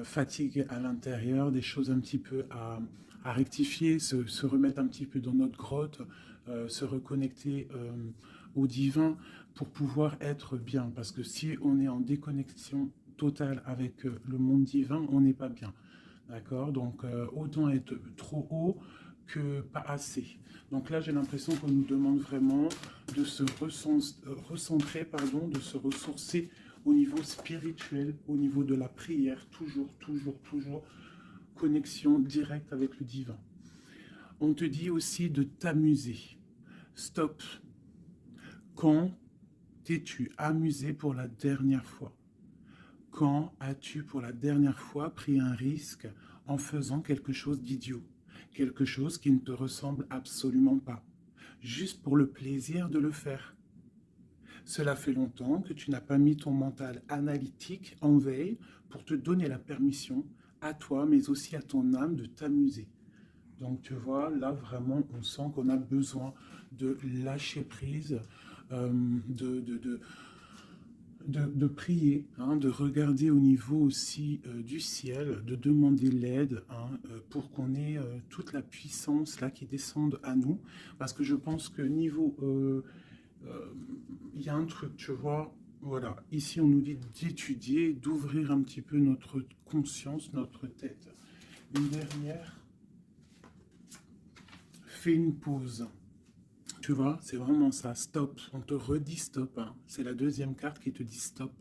fatigue à l'intérieur, des choses un petit peu à rectifier, se remettre un petit peu dans notre grotte, se reconnecter au divin pour pouvoir être bien. Parce que si on est en déconnexion totale avec le monde divin, on n'est pas bien. D'accord? Donc, autant être trop haut que pas assez. Donc là, j'ai l'impression qu'on nous demande vraiment de se recentrer, pardon, de se ressourcer au niveau spirituel, au niveau de la prière, toujours, toujours, toujours, connexion directe avec le divin. On te dit aussi de t'amuser. Stop. Quand t'es-tu amusé pour la dernière fois? Quand as-tu pour la dernière fois pris un risque en faisant quelque chose d'idiot? Quelque chose qui ne te ressemble absolument pas, juste pour le plaisir de le faire. Cela fait longtemps que tu n'as pas mis ton mental analytique en veille pour te donner la permission à toi, mais aussi à ton âme de t'amuser. Donc tu vois, là vraiment, on sent qu'on a besoin de lâcher prise, euh, de, de, de, de prier, hein, de regarder au niveau aussi du ciel, de demander l'aide, hein, pour qu'on ait toute la puissance là qui descende à nous. Parce que je pense que niveau il y a un truc, tu vois, voilà, ici on nous dit d'étudier, d'ouvrir un petit peu notre conscience, notre tête. Une dernière, fais une pause. Tu vois, c'est vraiment ça, stop. On te redit stop, hein. C'est la deuxième carte qui te dit stop.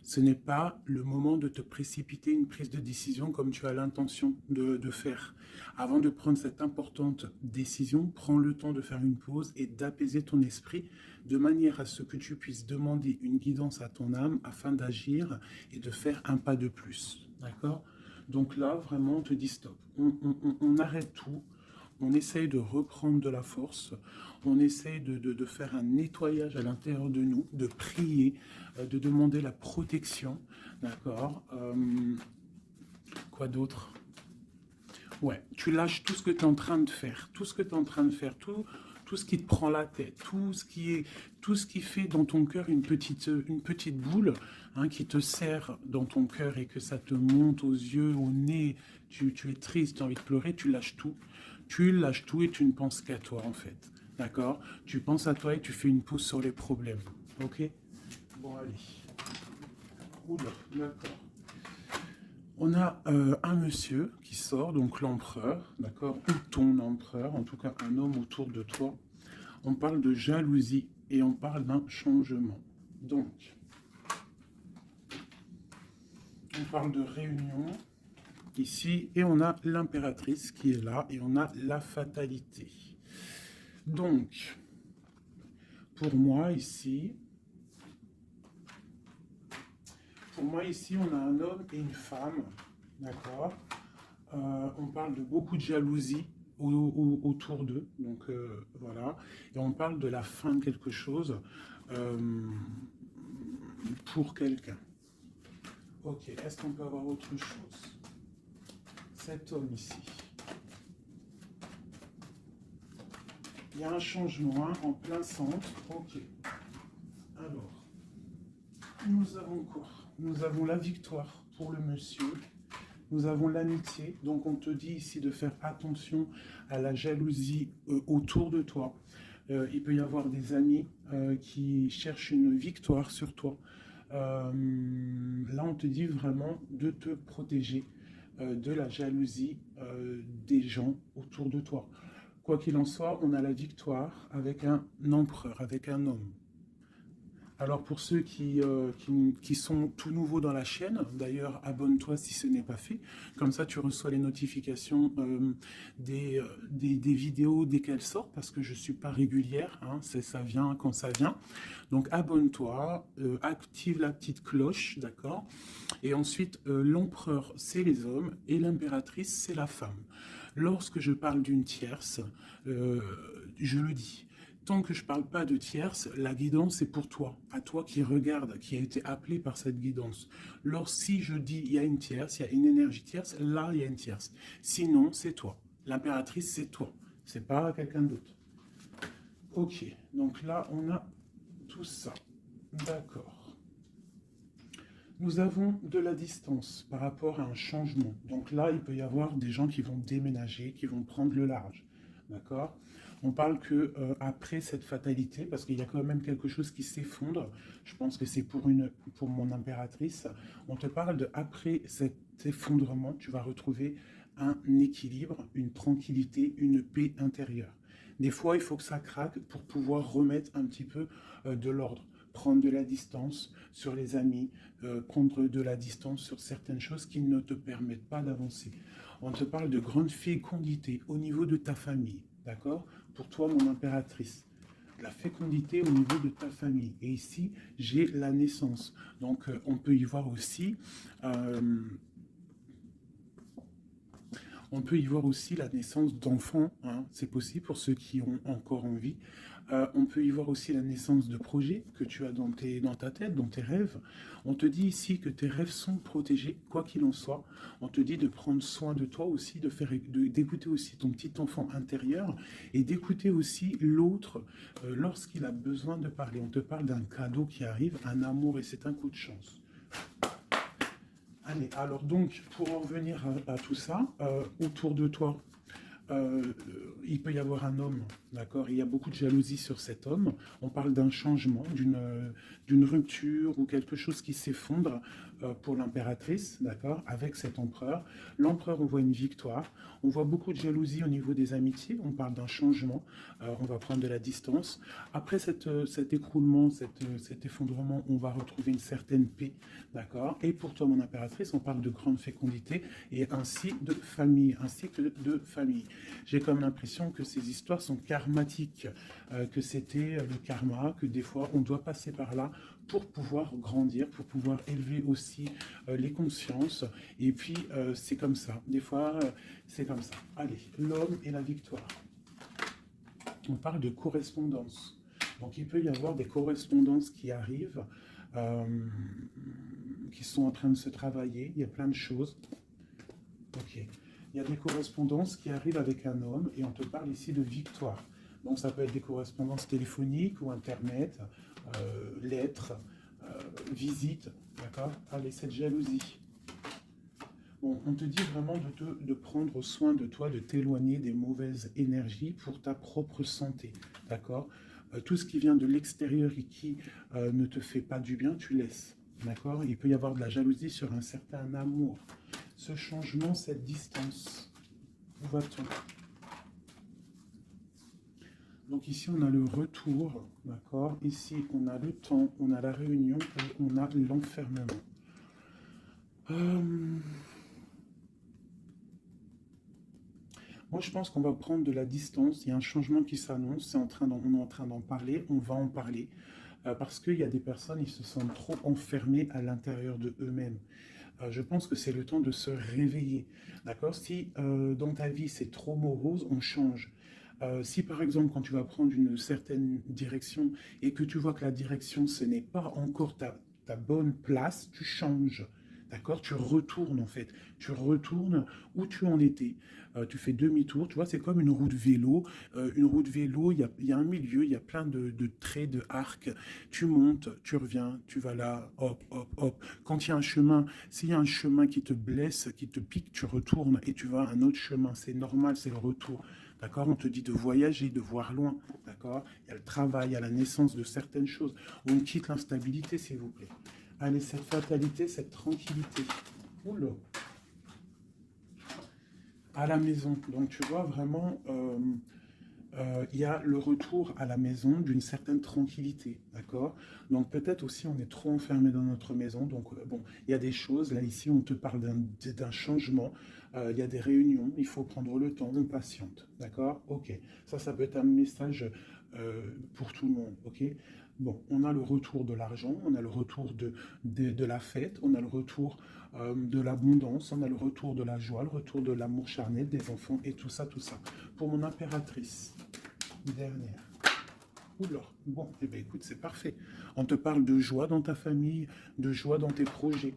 Ce n'est pas le moment de te précipiter une prise de décision comme tu as l'intention de faire. Avant de prendre cette importante décision, prends le temps de faire une pause et d'apaiser ton esprit de manière à ce que tu puisses demander une guidance à ton âme afin d'agir et de faire un pas de plus. D'accord? Donc là, vraiment, on te dit stop. On arrête tout. On essaye de reprendre de la force, on essaye de faire un nettoyage à l'intérieur de nous, de prier, de demander la protection, d'accord. Quoi d'autre? Ouais, tu lâches tout ce que tu es en train de faire, tout ce que tu es en train de faire, tout ce qui te prend la tête, tout ce qui fait dans ton cœur une petite boule, hein, qui te serre dans ton cœur et que ça te monte aux yeux, au nez, tu es triste, tu as envie de pleurer, tu lâches tout et tu ne penses qu'à toi en fait, d'accord? Tu penses à toi et tu fais une pause sur les problèmes, ok? Bon allez, oula, d'accord. On a un monsieur qui sort, donc l'empereur, d'accord, ou ton empereur, en tout cas un homme autour de toi. On parle de jalousie et on parle d'un changement. Donc, on parle de réunion ici et on a l'impératrice qui est là et on a la fatalité. Donc, pour moi ici, on a un homme et une femme, d'accord. On parle de beaucoup de jalousie autour d'eux, donc voilà. Et on parle de la fin de quelque chose euh, pour quelqu'un. Ok, est-ce qu'on peut avoir autre chose? Cet homme ici. Il y a un changement, hein, en plein centre. Ok. Alors, nous avons quoi? Nous avons la victoire pour le monsieur. Nous avons l'amitié, donc on te dit ici de faire attention à la jalousie autour de toi. Il peut y avoir des amis qui cherchent une victoire sur toi. Là, on te dit vraiment de te protéger de la jalousie des gens autour de toi. Quoi qu'il en soit, on a la victoire avec un empereur, avec un homme. Alors pour ceux qui sont tout nouveaux dans la chaîne, d'ailleurs abonne-toi si ce n'est pas fait, comme ça tu reçois les notifications des vidéos dès qu'elles sortent, parce que je ne suis pas régulière, hein, ça vient quand ça vient. Donc abonne-toi, active la petite cloche, d'accord. Et ensuite l'empereur c'est les hommes et l'impératrice c'est la femme. Lorsque je parle d'une tierce, je le dis. Tant que je ne parle pas de tierce, la guidance est pour toi, à toi qui regarde, qui a été appelé par cette guidance. Si je dis il y a une tierce, il y a une énergie tierce, là il y a une tierce. Sinon, c'est toi. L'impératrice, c'est toi. C'est pas quelqu'un d'autre. Ok, donc là on a tout ça. D'accord. Nous avons de la distance par rapport à un changement. Donc là, il peut y avoir des gens qui vont déménager, qui vont prendre le large. D'accord? On parle que après cette fatalité, parce qu'il y a quand même quelque chose qui s'effondre, je pense que c'est pour mon impératrice, on te parle de après cet effondrement, tu vas retrouver un équilibre, une tranquillité, une paix intérieure. Des fois, il faut que ça craque pour pouvoir remettre un petit peu de l'ordre, prendre de la distance sur les amis, prendre de la distance sur certaines choses qui ne te permettent pas d'avancer. On te parle de grande fécondité au niveau de ta famille, d'accord? Pour toi, mon impératrice. La fécondité au niveau de ta famille. Et ici, j'ai la naissance. Donc, on peut y voir aussi... on peut y voir aussi la naissance d'enfants, hein, c'est possible pour ceux qui ont encore envie. On peut y voir aussi la naissance de projets que tu as dans ta tête, dans tes rêves. On te dit ici que tes rêves sont protégés, quoi qu'il en soit. On te dit de prendre soin de toi aussi, d'écouter aussi ton petit enfant intérieur et d'écouter aussi l'autre lorsqu'il a besoin de parler. On te parle d'un cadeau qui arrive, un amour et c'est un coup de chance. Allez, alors donc, pour en revenir à tout ça, autour de toi, euh, il peut y avoir un homme, d'accord? Il y a beaucoup de jalousie sur cet homme. On parle d'un changement, d'une rupture ou quelque chose qui s'effondre pour l'impératrice, d'accord? Avec cet empereur. L'empereur, on voit une victoire. On voit beaucoup de jalousie au niveau des amitiés. On parle d'un changement. On va prendre de la distance. Après cet écroulement, cet effondrement, on va retrouver une certaine paix, d'accord? Et pour toi, mon impératrice, on parle de grande fécondité et ainsi de famille, ainsi que de famille. J'ai comme l'impression que ces histoires sont karmatiques, que c'était le karma, que des fois on doit passer par là pour pouvoir grandir, pour pouvoir élever aussi les consciences. Et puis c'est comme ça, des fois c'est comme ça. Allez, l'homme et la victoire. On parle de correspondance. Donc il peut y avoir des correspondances qui arrivent, euh, qui sont en train de se travailler. Il y a plein de choses. Ok. Il y a des correspondances qui arrivent avec un homme et on te parle ici de victoire. Donc ça peut être des correspondances téléphoniques ou internet, lettres, visites, d'accord? Allez, cette jalousie. Bon, on te dit vraiment de prendre soin de toi, de t'éloigner des mauvaises énergies pour ta propre santé, d'accord? Tout ce qui vient de l'extérieur et qui ne te fait pas du bien, tu laisses, d'accord? Il peut y avoir de la jalousie sur un certain amour. Ce changement, cette distance, où va-t-on? Donc ici, on a le retour, d'accord? Ici, on a le temps, on a la réunion et on a l'enfermement. Moi, je pense qu'on va prendre de la distance. Il y a un changement qui s'annonce. On est en train d'en parler. On va en parler. Parce qu'il y a des personnes, ils se sentent trop enfermés à l'intérieur de eux-mêmes. Je pense que c'est le temps de se réveiller. D'accord? Si dans ta vie, c'est trop morose, on change. Si par exemple, quand tu vas prendre une certaine direction et que tu vois que la direction, ce n'est pas encore ta bonne place, tu changes. D'accord? Tu retournes en fait. Tu retournes où tu en étais. Tu fais demi-tour. Tu vois, c'est comme une roue de vélo. Une roue de vélo, il y a un milieu, il y a plein de traits, de arcs. Tu montes, tu reviens, tu vas là, hop, hop, hop. Quand il y a un chemin, s'il y a un chemin qui te blesse, qui te pique, tu retournes et tu vas à un autre chemin. C'est normal, c'est le retour. D'accord? On te dit de voyager, de voir loin. D'accord? Il y a le travail, il y a la naissance de certaines choses. On quitte l'instabilité, s'il vous plaît. Allez, cette fatalité, cette tranquillité. Oula. À la maison. Donc, tu vois, vraiment, il y a le retour à la maison d'une certaine tranquillité, d'accord? Donc, peut-être aussi, on est trop enfermé dans notre maison. Donc, bon, il y a des choses. Là, ici, on te parle d'un changement. Il y a des réunions. Il faut prendre le temps. On patiente, d'accord? Ok. Ça peut être un message pour tout le monde, ok? Bon, on a le retour de l'argent, on a le retour de la fête, on a le retour de l'abondance, on a le retour de la joie, le retour de l'amour charnel des enfants et tout ça, tout ça. Pour mon impératrice, dernière. Oula, bon, eh bien écoute, c'est parfait. On te parle de joie dans ta famille, de joie dans tes projets.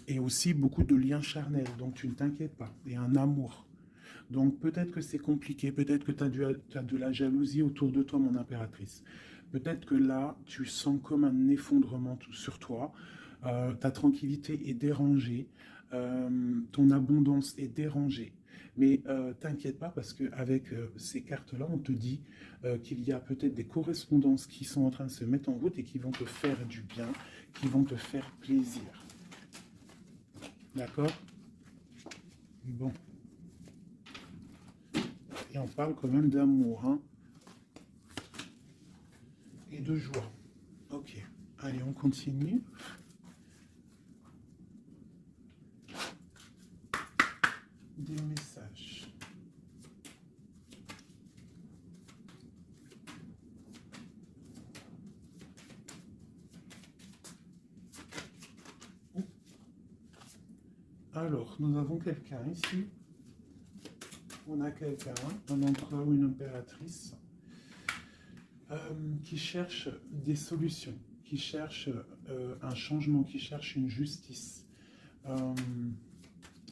Et aussi beaucoup de liens charnels, donc tu ne t'inquiètes pas. Et un amour. Donc peut-être que c'est compliqué, peut-être que tu as de la jalousie autour de toi, mon impératrice. Peut-être que là, tu sens comme un effondrement sur toi. ta tranquillité est dérangée, ton abondance est dérangée. Mais t'inquiète pas parce qu'avec ces cartes-là, on te dit qu'il y a peut-être des correspondances qui sont en train de se mettre en route et qui vont te faire du bien, qui vont te faire plaisir. D'accord? Bon. Et on parle quand même d'amour, hein, et de joie. Ok. Allez, on continue. Des messages. Alors, nous avons quelqu'un ici. On a quelqu'un, un empereur ou une impératrice, qui cherche des solutions, qui cherche un changement, qui cherche une justice.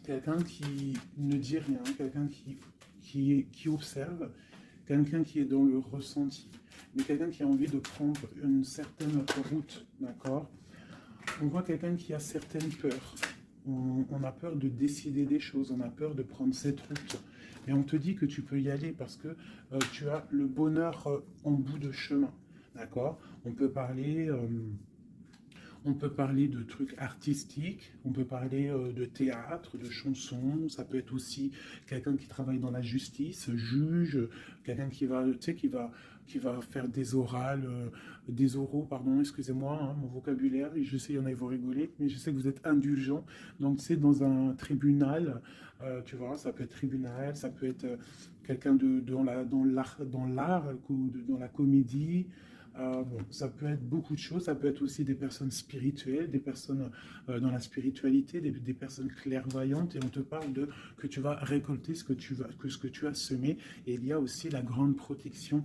Quelqu'un qui ne dit rien, quelqu'un qui observe, quelqu'un qui est dans le ressenti, mais quelqu'un qui a envie de prendre une certaine route, d'accord? On voit quelqu'un qui a certaines peurs. On a peur de décider des choses, on a peur de prendre cette route. Et on te dit que tu peux y aller parce que tu as le bonheur en bout de chemin, d'accord? On peut parler de trucs artistiques, on peut parler de théâtre, de chansons, ça peut être aussi quelqu'un qui travaille dans la justice, juge, quelqu'un qui va, tu sais, qui va faire des orales, des oraux, pardon, excusez-moi, hein, mon vocabulaire, je sais, il y en a, ils vont rigoler, mais je sais que vous êtes indulgents, donc c'est dans un tribunal, tu vois, ça peut être tribunal, ça peut être quelqu'un dans l'art, dans la comédie, bon, ça peut être beaucoup de choses, ça peut être aussi des personnes spirituelles, des personnes dans la spiritualité, des personnes clairvoyantes, et on te parle de que tu vas récolter ce que tu as semé, et il y a aussi la grande protection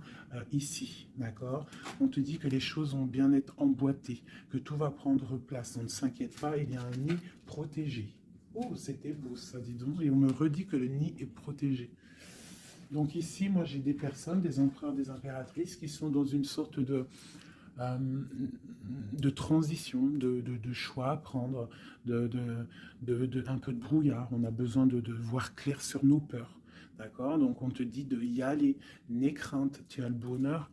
ici, d'accord? On te dit que les choses vont bien être emboîtées, que tout va prendre place, on ne s'inquiète pas, il y a un nid protégé. Oh, c'était beau ça, dis donc, et on me redit que le nid est protégé. Donc ici, moi j'ai des personnes, des empereurs, des impératrices qui sont dans une sorte euh, de transition, de choix à prendre, un peu de brouillard. On a besoin de voir clair sur nos peurs. D'accord? Donc on te dit de y aller, n'aie crainte, tu as le bonheur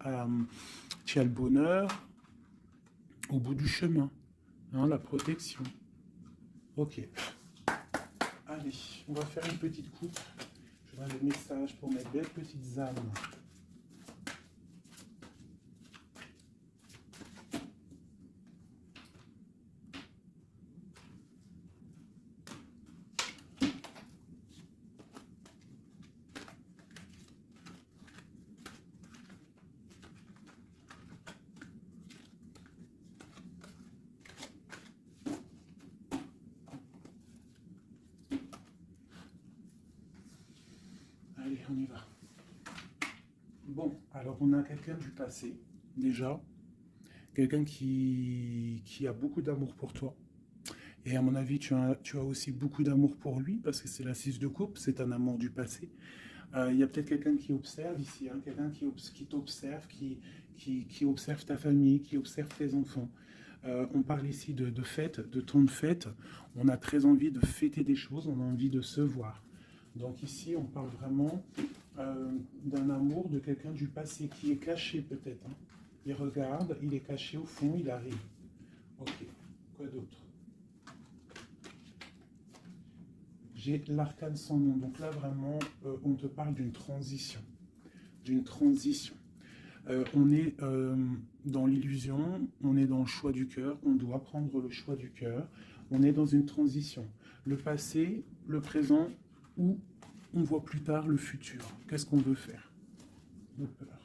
au bout du chemin, hein, la protection. Ok. Allez, on va faire une petite coupe. Je vois le message pour mes belles petites âmes. Allez, on y va. Bon, alors on a quelqu'un du passé, déjà. Quelqu'un qui a beaucoup d'amour pour toi. Et à mon avis, tu as aussi beaucoup d'amour pour lui, parce que c'est la 6 de coupe, c'est un amour du passé. Il y a peut-être quelqu'un qui observe ici, hein, quelqu'un qui t'observe, qui observe ta famille, qui observe tes enfants. On parle ici de fête, de temps de fête. On a très envie de fêter des choses, on a envie de se voir. Donc ici, on parle vraiment d'un amour de quelqu'un du passé qui est caché peut-être, hein. Il regarde, il est caché au fond, il arrive. Ok, quoi d'autre? J'ai l'arcane sans nom. Donc là, vraiment, on te parle d'une transition. D'une transition. On est dans l'illusion, on est dans le choix du cœur, on doit prendre le choix du cœur. On est dans une transition. Le passé, le présent, ou on voit plus tard le futur. Qu'est-ce qu'on veut faire? Nos peurs.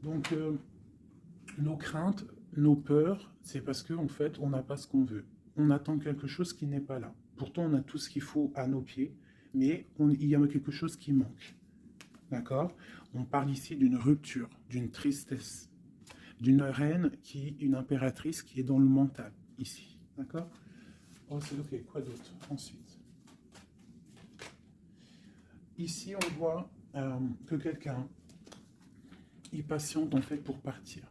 Donc, nos craintes, nos peurs, c'est parce qu'en fait, on n'a pas ce qu'on veut. On attend quelque chose qui n'est pas là. Pourtant, on a tout ce qu'il faut à nos pieds, mais il y a quelque chose qui manque. D'accord? On parle ici d'une rupture, d'une tristesse, d'une reine une impératrice qui est dans le mental, ici. D'accord? Oh, c'est ok. Quoi d'autre? Ensuite. Ici, on voit que quelqu'un est patiente en fait pour partir.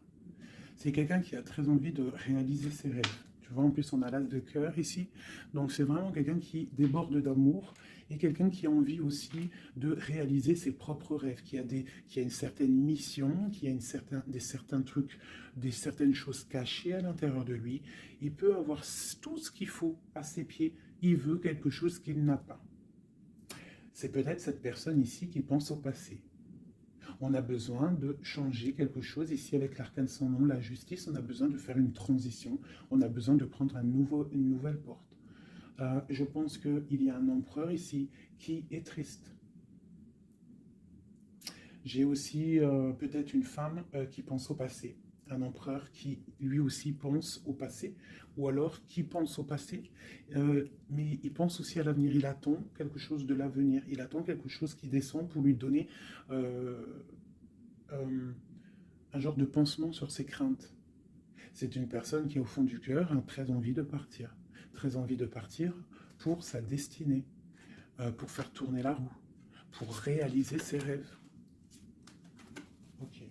C'est quelqu'un qui a très envie de réaliser ses rêves. Tu vois, en plus, on a l'as de cœur ici. Donc, c'est vraiment quelqu'un qui déborde d'amour et quelqu'un qui a envie aussi de réaliser ses propres rêves, qui a une certaine mission, qui a certains trucs, certaines choses cachées à l'intérieur de lui. Il peut avoir tout ce qu'il faut à ses pieds. Il veut quelque chose qu'il n'a pas. C'est peut-être cette personne ici qui pense au passé. On a besoin de changer quelque chose. Ici, avec l'arcane sans nom, la justice, on a besoin de faire une transition. On a besoin de prendre une nouvelle porte. Je pense qu'il y a un empereur ici qui est triste. J'ai aussi peut-être une femme qui pense au passé. Un empereur qui lui aussi pense au passé, ou alors qui pense au passé, mais il pense aussi à l'avenir. Il attend quelque chose de l'avenir. Il attend quelque chose qui descend pour lui donner un genre de pansement sur ses craintes. C'est une personne qui, au fond du cœur, a très envie de partir. Très envie de partir pour sa destinée, pour faire tourner la roue, pour réaliser ses rêves. Ok.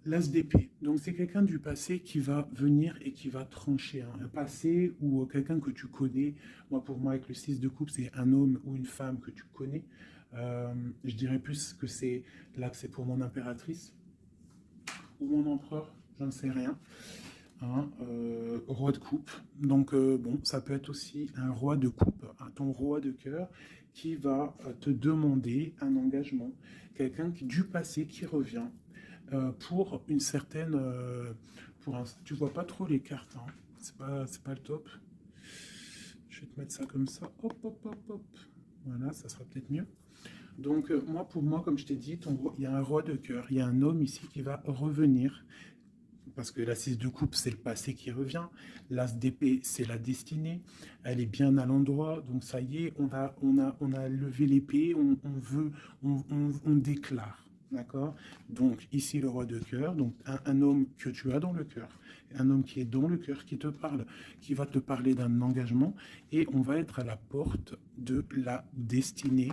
L'as d'épée. Donc c'est quelqu'un du passé qui va venir et qui va trancher. Un passé ou quelqu'un que tu connais. Pour moi, avec le 6 de coupe, c'est un homme ou une femme que tu connais. Je dirais plus que c'est là que c'est pour mon impératrice ou mon empereur, je ne sais rien. Roi de coupe. Donc bon, ça peut être aussi un roi de coupe, ton roi de cœur, qui va te demander un engagement. Quelqu'un du passé qui revient pour une certaine... tu vois pas trop les cartes, hein. C'est pas le top. Je vais te mettre ça comme ça. Hop, hop, hop, hop. Voilà, ça sera peut-être mieux. Donc, pour moi, comme je t'ai dit, il y a un roi de cœur. Il y a un homme ici qui va revenir. Parce que la 6 de coupe, c'est le passé qui revient. L'as d'épée, c'est la destinée. Elle est bien à l'endroit. Donc, ça y est, on a levé l'épée. On déclare. D'accord. Donc, ici, le roi de cœur. Donc, un homme que tu as dans le cœur. Un homme qui est dans le cœur, qui te parle, qui va te parler d'un engagement. Et on va être à la porte de la destinée,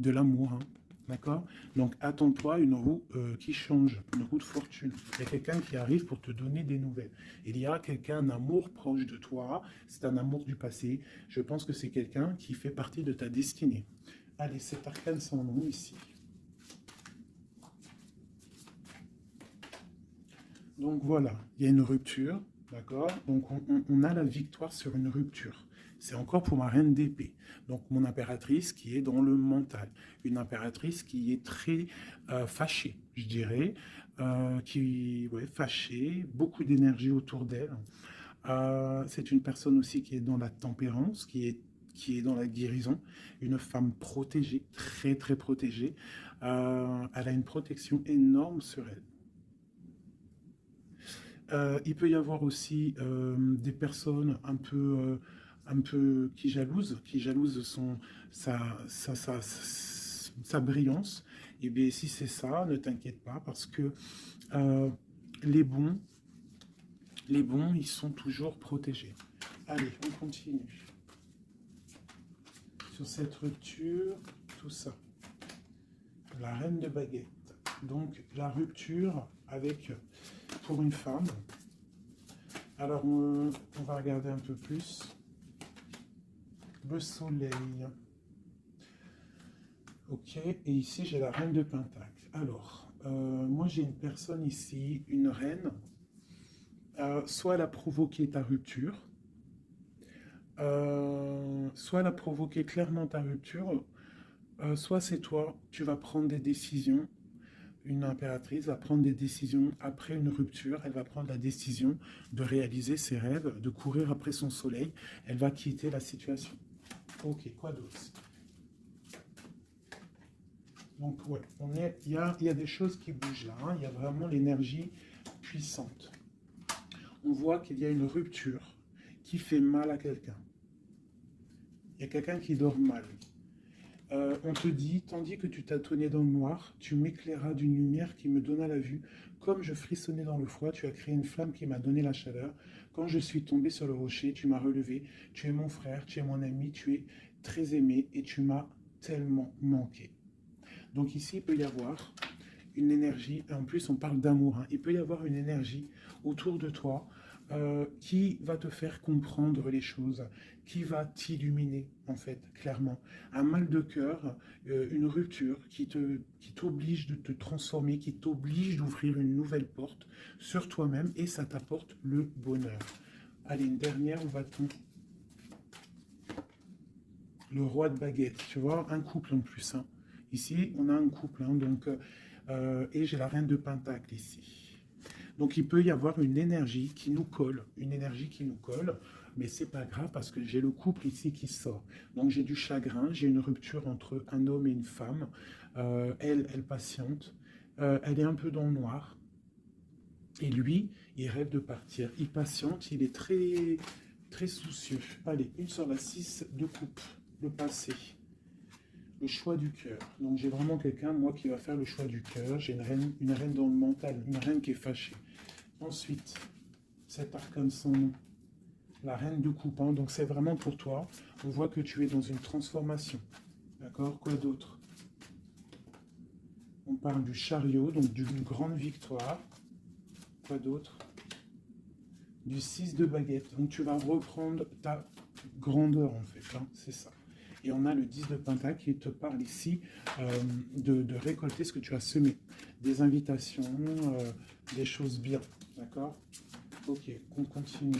de l'amour. Hein. D'accord. Donc, attends-toi une roue qui change, une roue de fortune. Il y a quelqu'un qui arrive pour te donner des nouvelles. Il y a quelqu'un, un amour proche de toi. C'est un amour du passé. Je pense que c'est quelqu'un qui fait partie de ta destinée. Allez, cet arcane sans nom ici. Donc voilà, il y a une rupture, d'accord. Donc on a la victoire sur une rupture. C'est encore pour ma reine d'épée. Donc mon impératrice qui est dans le mental. Une impératrice qui est très fâchée, je dirais. Fâchée, beaucoup d'énergie autour d'elle. C'est une personne aussi qui est dans la tempérance, qui est dans la guérison. Une femme protégée, très très protégée. Elle a une protection énorme sur elle. Il peut y avoir aussi des personnes un peu qui jalousent sa brillance. Et bien si c'est ça, ne t'inquiète pas parce que euh, les bons, ils sont toujours protégés. Allez, on continue. Sur cette rupture, tout ça. La reine de baguette. Donc la rupture avec, pour une femme. Alors on va regarder un peu plus. Le soleil. Ok, et ici j'ai la reine de Pentacle. Alors, moi j'ai une personne ici, une reine. Soit elle a provoqué ta rupture, soit elle a provoqué clairement ta rupture, soit c'est toi, tu vas prendre des décisions. Une impératrice va prendre des décisions après une rupture. Elle va prendre la décision de réaliser ses rêves, de courir après son soleil. Elle va quitter la situation. Ok, quoi d'autre? Donc, ouais, il y a des choses qui bougent là. Hein. Il y a vraiment l'énergie puissante. On voit qu'il y a une rupture qui fait mal à quelqu'un. Il y a quelqu'un qui dort mal. On te dit, tandis que tu tâtonnais dans le noir, tu m'éclairas d'une lumière qui me donna la vue. Comme je frissonnais dans le froid, tu as créé une flamme qui m'a donné la chaleur. Quand je suis tombé sur le rocher, tu m'as relevé. Tu es mon frère, tu es mon ami, tu es très aimé et tu m'as tellement manqué. Donc ici, il peut y avoir une énergie, et en plus on parle d'amour, hein. Il peut y avoir une énergie autour de toi qui va te faire comprendre les choses, qui va t'illuminer, en fait, clairement. Un mal de cœur, une rupture qui t'oblige de te transformer, qui t'oblige d'ouvrir une nouvelle porte sur toi-même, et ça t'apporte le bonheur. Allez, une dernière, où va-t-on? Le roi de baguette, tu vois, un couple en plus, hein. Ici, on a un couple, hein, donc, et j'ai la reine de pentacle ici. Donc il peut y avoir une énergie qui nous colle, mais c'est pas grave parce que j'ai le couple ici qui sort. Donc j'ai du chagrin, j'ai une rupture entre un homme et une femme. Elle patiente, elle est un peu dans le noir. Et lui, il rêve de partir. Il patiente, il est très, très soucieux. Allez, une sur la 6 de coupe, le passé. Le choix du cœur. Donc j'ai vraiment quelqu'un, moi, qui va faire le choix du cœur. J'ai une reine dans le mental, une reine qui est fâchée. Ensuite, cet arcane sans nom, la reine de coupe, hein. Donc c'est vraiment pour toi. On voit que tu es dans une transformation. D'accord? Quoi d'autre? On parle du chariot, donc d'une grande victoire. Quoi d'autre? Du 6 de baguette. Donc tu vas reprendre ta grandeur, en fait, hein. C'est ça. Et on a le 10 de pentacle qui te parle ici de récolter ce que tu as semé. Des invitations, des choses bien. D'accord? Ok, on continue.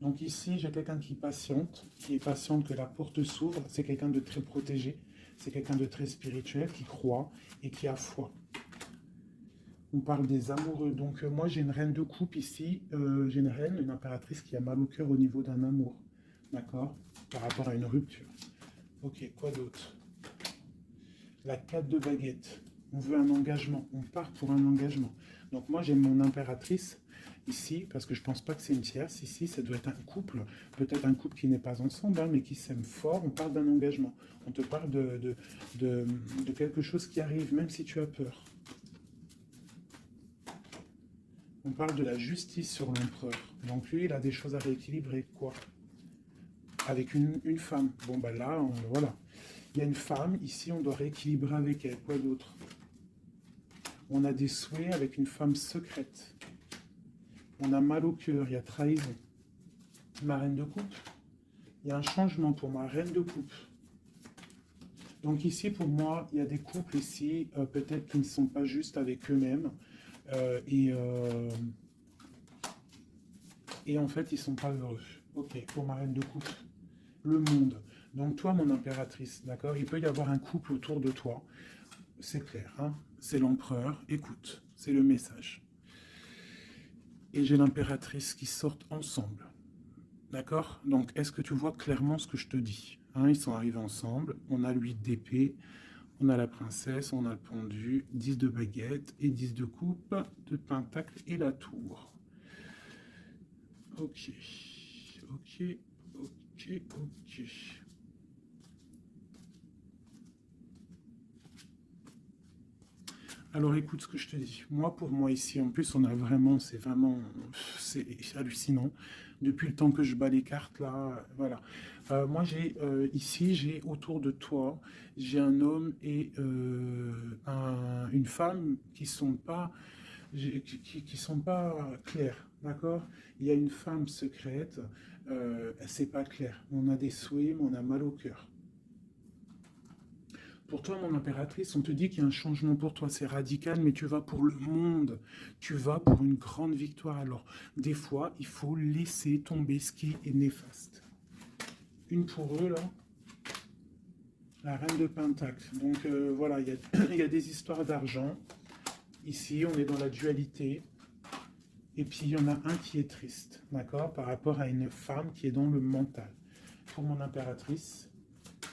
Donc ici, j'ai quelqu'un qui est patiente que la porte s'ouvre. C'est quelqu'un de très protégé. C'est quelqu'un de très spirituel qui croit et qui a foi. On parle des amoureux. Donc moi, j'ai une reine de coupe ici. J'ai une reine, une impératrice qui a mal au cœur au niveau d'un amour. D'accord? Par rapport à une rupture. Ok, quoi d'autre? La 4 de baguette. On veut un engagement. On part pour un engagement. Donc moi, j'ai mon impératrice ici, parce que je ne pense pas que c'est une tierce. Ici, ça doit être un couple. Peut-être un couple qui n'est pas ensemble, hein, mais qui s'aime fort. On parle d'un engagement. On te parle de quelque chose qui arrive, même si tu as peur. On parle de la justice sur l'empereur. Donc lui, il a des choses à rééquilibrer. Quoi? Avec une femme. Bon, ben là, voilà. Il y a une femme, ici, on doit rééquilibrer avec elle. Quoi d'autre? On a des souhaits avec une femme secrète. On a mal au cœur, il y a trahison. Ma reine de coupe. Il y a un changement pour ma reine de coupe. Donc ici, pour moi, il y a des couples ici, peut-être qui ne sont pas justes avec eux-mêmes. Et en fait, ils ne sont pas heureux. Ok, pour ma reine de coupe. Le monde. Donc toi, mon impératrice, d'accord? Il peut y avoir un couple autour de toi. C'est clair, hein? C'est l'empereur. Écoute, c'est le message. Et j'ai l'impératrice qui sortent ensemble. D'accord? Donc, est-ce que tu vois clairement ce que je te dis? Hein, ils sont arrivés ensemble. On a l'huile d'épée, on a la princesse, on a le pendu, 10 de baguette et 10 de coupe, de pentacle et la tour. Ok, ok, ok, ok. Alors écoute ce que je te dis. Moi, pour moi ici, en plus, on a vraiment, c'est hallucinant. Depuis le temps que je bats les cartes là, voilà. Moi, ici, j'ai autour de toi, j'ai un homme et une femme qui sont pas, qui sont pas clairs, d'accord? Il y a une femme secrète, c'est pas clair. On a des souhaits, mais on a mal au cœur. Pour toi, mon impératrice, on te dit qu'il y a un changement pour toi, c'est radical, mais tu vas pour le monde, tu vas pour une grande victoire. Alors, des fois, il faut laisser tomber ce qui est néfaste. Une pour eux, là, la reine de Pentacle. Donc, voilà, il y a des histoires d'argent. Ici, on est dans la dualité. Et puis, il y en a un qui est triste, d'accord, par rapport à une femme qui est dans le mental. Pour mon impératrice,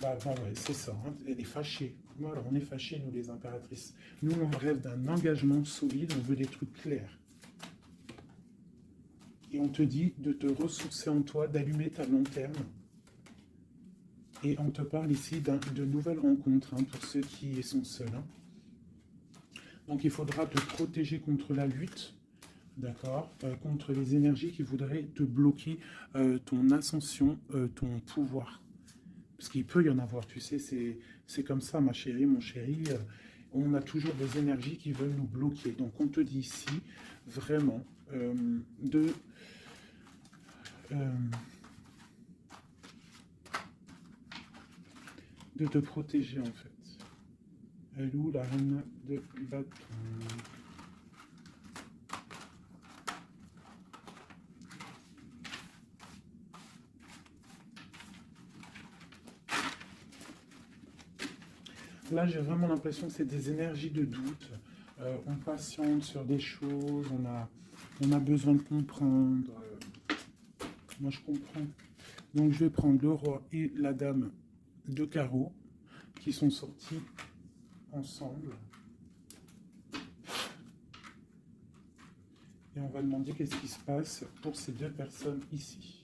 bah, ouais, c'est ça, hein, elle est fâchée. Voilà, on est fâchés, nous, les impératrices. Nous, on rêve d'un engagement solide, on veut des trucs clairs. Et on te dit de te ressourcer en toi, d'allumer ta lanterne. Et on te parle ici de nouvelles rencontres, hein, pour ceux qui sont seuls. Hein. Donc, il faudra te protéger contre la lutte, d'accord, contre les énergies qui voudraient te bloquer ton ascension, ton pouvoir. Parce qu'il peut y en avoir, tu sais, c'est comme ça, ma chérie, mon chéri. on a toujours des énergies qui veulent nous bloquer. Donc on te dit ici, vraiment, de te protéger en fait. Elle est où la reine de bâton? Là, j'ai vraiment l'impression que c'est des énergies de doute. On patiente sur des choses, on a besoin de comprendre. Moi, je comprends. Donc, je vais prendre le roi et la dame de carreau qui sont sortis ensemble. Et on va demander qu'est-ce qui se passe pour ces deux personnes ici.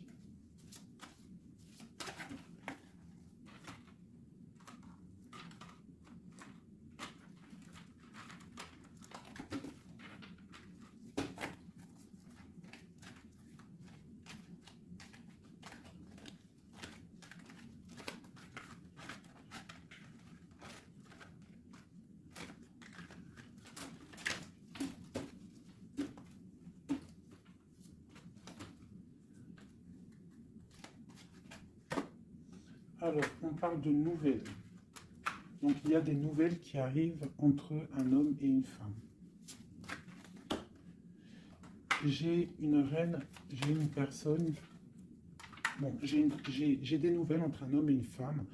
Alors, on parle de nouvelles. Donc, il y a des nouvelles qui arrivent entre un homme et une femme. J'ai une reine, j'ai une personne. Bon, j'ai des nouvelles entre un homme et une femme.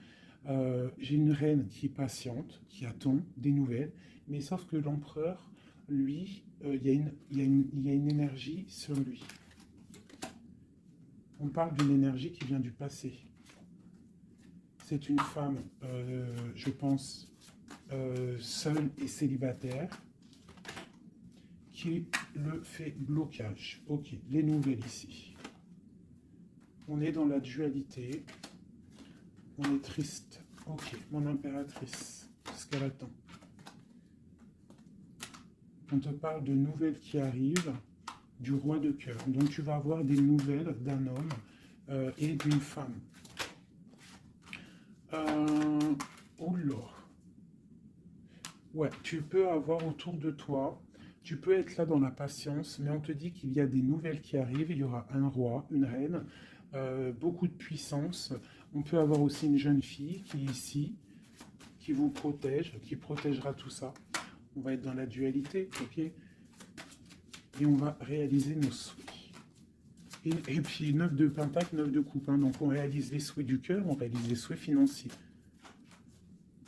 J'ai une reine qui est patiente, qui attend des nouvelles. Mais sauf que l'empereur, lui, il y a une énergie sur lui. On parle d'une énergie qui vient du passé. C'est une femme, je pense, seule et célibataire, qui le fait blocage. Ok, les nouvelles ici. On est dans la dualité. On est triste. Ok, mon impératrice, ce qu'elle attend. On te parle de nouvelles qui arrivent du roi de cœur. Donc tu vas avoir des nouvelles d'un homme et d'une femme. Oh là. Ouais, tu peux avoir autour de toi, tu peux être là dans la patience, mais on te dit qu'il y a des nouvelles qui arrivent. Il y aura un roi, une reine, beaucoup de puissance. On peut avoir aussi une jeune fille qui est ici, qui vous protège, qui protégera tout ça. On va être dans la dualité, ok? Et on va réaliser nos souhaits. Et puis 9 de pentacle, 9 de coupe. Hein, donc on réalise les souhaits du cœur, on réalise les souhaits financiers.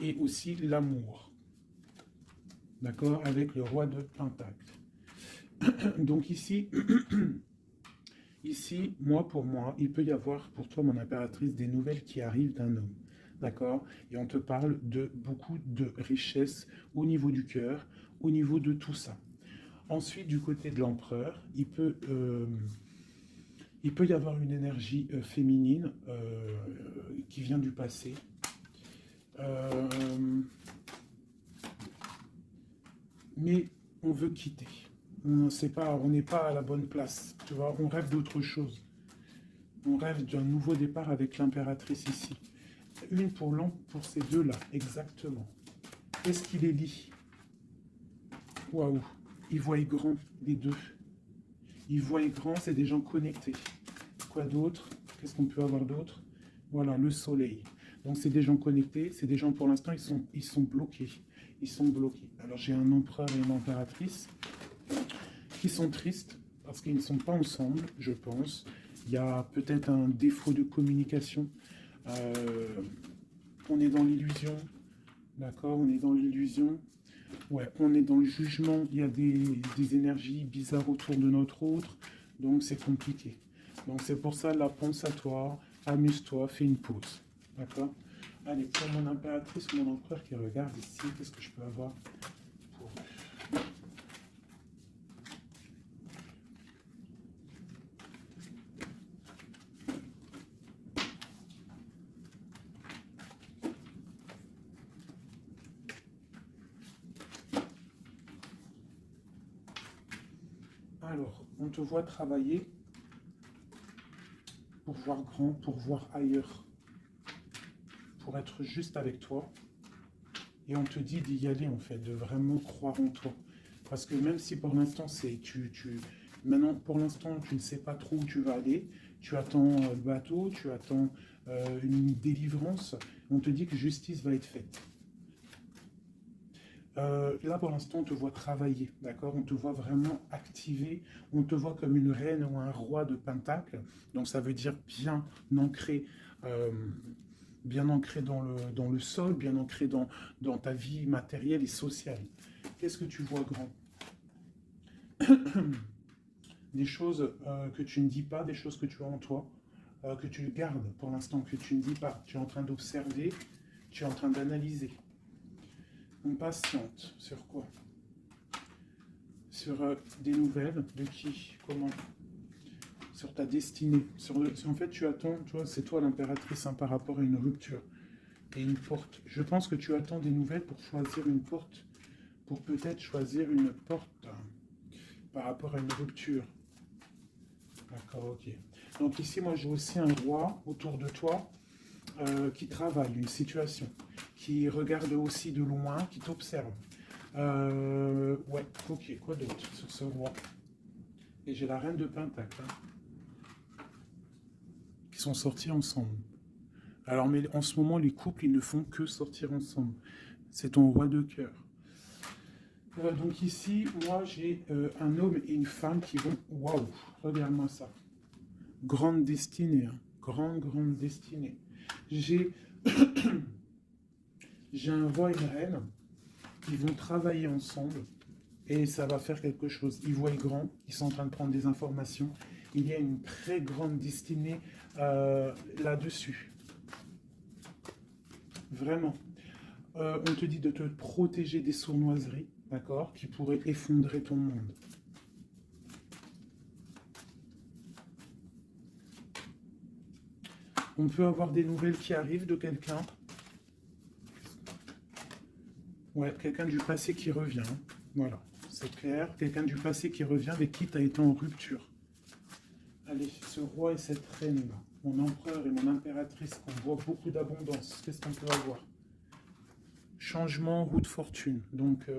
Et aussi l'amour. D'accord? Avec le roi de pentacle. Donc ici, ici, pour moi, il peut y avoir pour toi, mon impératrice, des nouvelles qui arrivent d'un homme. D'accord? Et on te parle de beaucoup de richesse au niveau du cœur, au niveau de tout ça. Ensuite, du côté de l'empereur, il peut y avoir une énergie féminine qui vient du passé. Mais on veut quitter. On n'est pas à la bonne place. Tu vois, on rêve d'autre chose. On rêve d'un nouveau départ avec l'impératrice ici. Une pour ces deux-là, exactement. Qu'est-ce qui les lie? Waouh! Ils voient grand, les deux. Ils voient grand, c'est des gens connectés. Quoi d'autre? Qu'est-ce qu'on peut avoir d'autre? Voilà, le soleil. Donc c'est des gens connectés, c'est des gens pour l'instant, ils sont bloqués. Ils sont bloqués. Alors j'ai un empereur et une impératrice qui sont tristes parce qu'ils ne sont pas ensemble, je pense. Il y a peut-être un défaut de communication. On est dans l'illusion. D'accord, on est dans l'illusion. Ouais, on est dans le jugement. Il y a des énergies bizarres autour de notre autre. Donc c'est compliqué. Donc c'est pour ça, là, pense à toi, amuse-toi, fais une pause. D'accord? Allez, pour mon impératrice ou mon empereur qui regarde ici, qu'est-ce que je peux avoir pour eux? Alors, on te voit travailler pour voir grand, pour voir ailleurs, pour être juste avec toi Et on te dit d'y aller, en fait, de vraiment croire en toi. Parce que même si pour l'instant, maintenant, pour l'instant, tu ne sais pas trop où tu vas aller, tu attends le bateau, tu attends une délivrance, on te dit que justice va être faite. Là, pour l'instant, on te voit travailler, d'accord? On te voit vraiment activer, on te voit comme une reine ou un roi de Pentacle, donc ça veut dire ancré, euh, bien ancré dans le sol, bien ancré dans ta vie matérielle et sociale. Qu'est-ce que tu vois grand? Des choses que tu ne dis pas, des choses que tu as en toi, que tu gardes pour l'instant, que tu ne dis pas. Tu es en train d'observer, tu es en train d'analyser. On patiente sur quoi? Sur des nouvelles, de qui, comment? Sur ta destinée. En fait, tu attends, tu vois, c'est toi l'impératrice hein, par rapport à une rupture et une porte. Je pense que tu attends des nouvelles pour choisir une porte, pour peut-être choisir une porte par rapport à une rupture. D'accord, ok. Donc ici, moi, j'ai aussi un roi autour de toi qui travaille une situation, qui regarde aussi de loin, qui t'observe. Ouais, ok, quoi d'autre sur ce roi? Et j'ai la reine de Pentacle, hein, qui sont sortis ensemble. Alors, mais en ce moment, les couples, ils ne font que sortir ensemble. C'est ton roi de cœur. Donc ici, moi, j'ai un homme et une femme qui vont... Waouh, regarde-moi ça. Grande destinée, hein. Grande destinée. J'ai un roi et une reine qui vont travailler ensemble et ça va faire quelque chose. Ils voient grand, ils sont en train de prendre des informations. Il y a une très grande destinée là-dessus. Vraiment. On te dit de te protéger des sournoiseries, d'accord, qui pourraient effondrer ton monde. On peut avoir des nouvelles qui arrivent de quelqu'un. Ouais, quelqu'un du passé qui revient. Voilà, c'est clair. Quelqu'un du passé qui revient avec qui tu as été en rupture. Allez, ce roi et cette reine-là, mon empereur et mon impératrice, on voit beaucoup d'abondance. Qu'est-ce qu'on peut avoir? Changement, roue de fortune. Donc,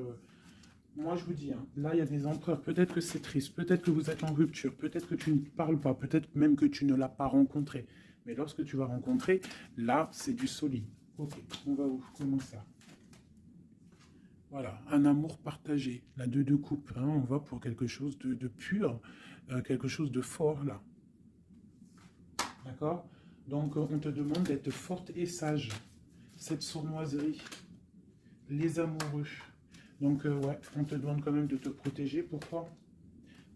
moi je vous dis, hein, là il y a des empereurs. Peut-être que c'est triste, peut-être que vous êtes en rupture, peut-être que tu ne parles pas, peut-être même que tu ne l'as pas rencontré. Mais lorsque tu vas rencontrer, là c'est du solide. Ok, on va où? Comment ça? Voilà, un amour partagé, la deux coupes. Hein, on va pour quelque chose de pur, quelque chose de fort là. D'accord? Donc, on te demande d'être forte et sage. Cette sournoiserie, les amoureux. Donc, ouais, on te demande quand même de te protéger. Pourquoi?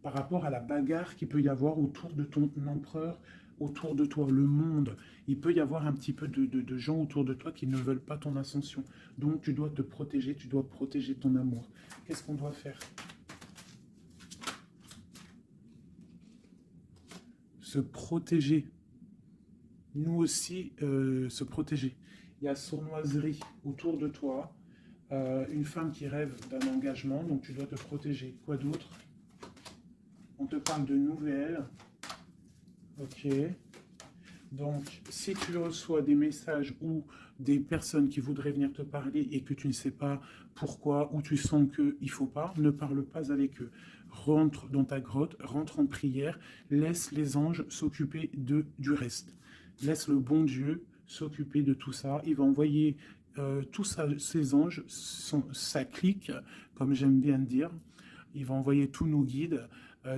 Par rapport à la bagarre qu'il peut y avoir autour de ton empereur, autour de toi, le monde. Il peut y avoir un petit peu de gens autour de toi qui ne veulent pas ton ascension. Donc, tu dois te protéger, tu dois protéger ton amour. Qu'est-ce qu'on doit faire? Se protéger. Nous aussi, se protéger. Il y a sournoiserie autour de toi. Une femme qui rêve d'un engagement, donc tu dois te protéger. Quoi d'autre? On te parle de nouvelles. Ok. Donc, si tu reçois des messages ou des personnes qui voudraient venir te parler et que tu ne sais pas pourquoi, ou tu sens qu'il ne faut pas, ne parle pas avec eux. Rentre dans ta grotte, rentre en prière, laisse les anges s'occuper du reste. Laisse le bon Dieu s'occuper de tout ça. Il va envoyer tous ces anges, sa clique, comme j'aime bien dire. Il va envoyer tous nos guides,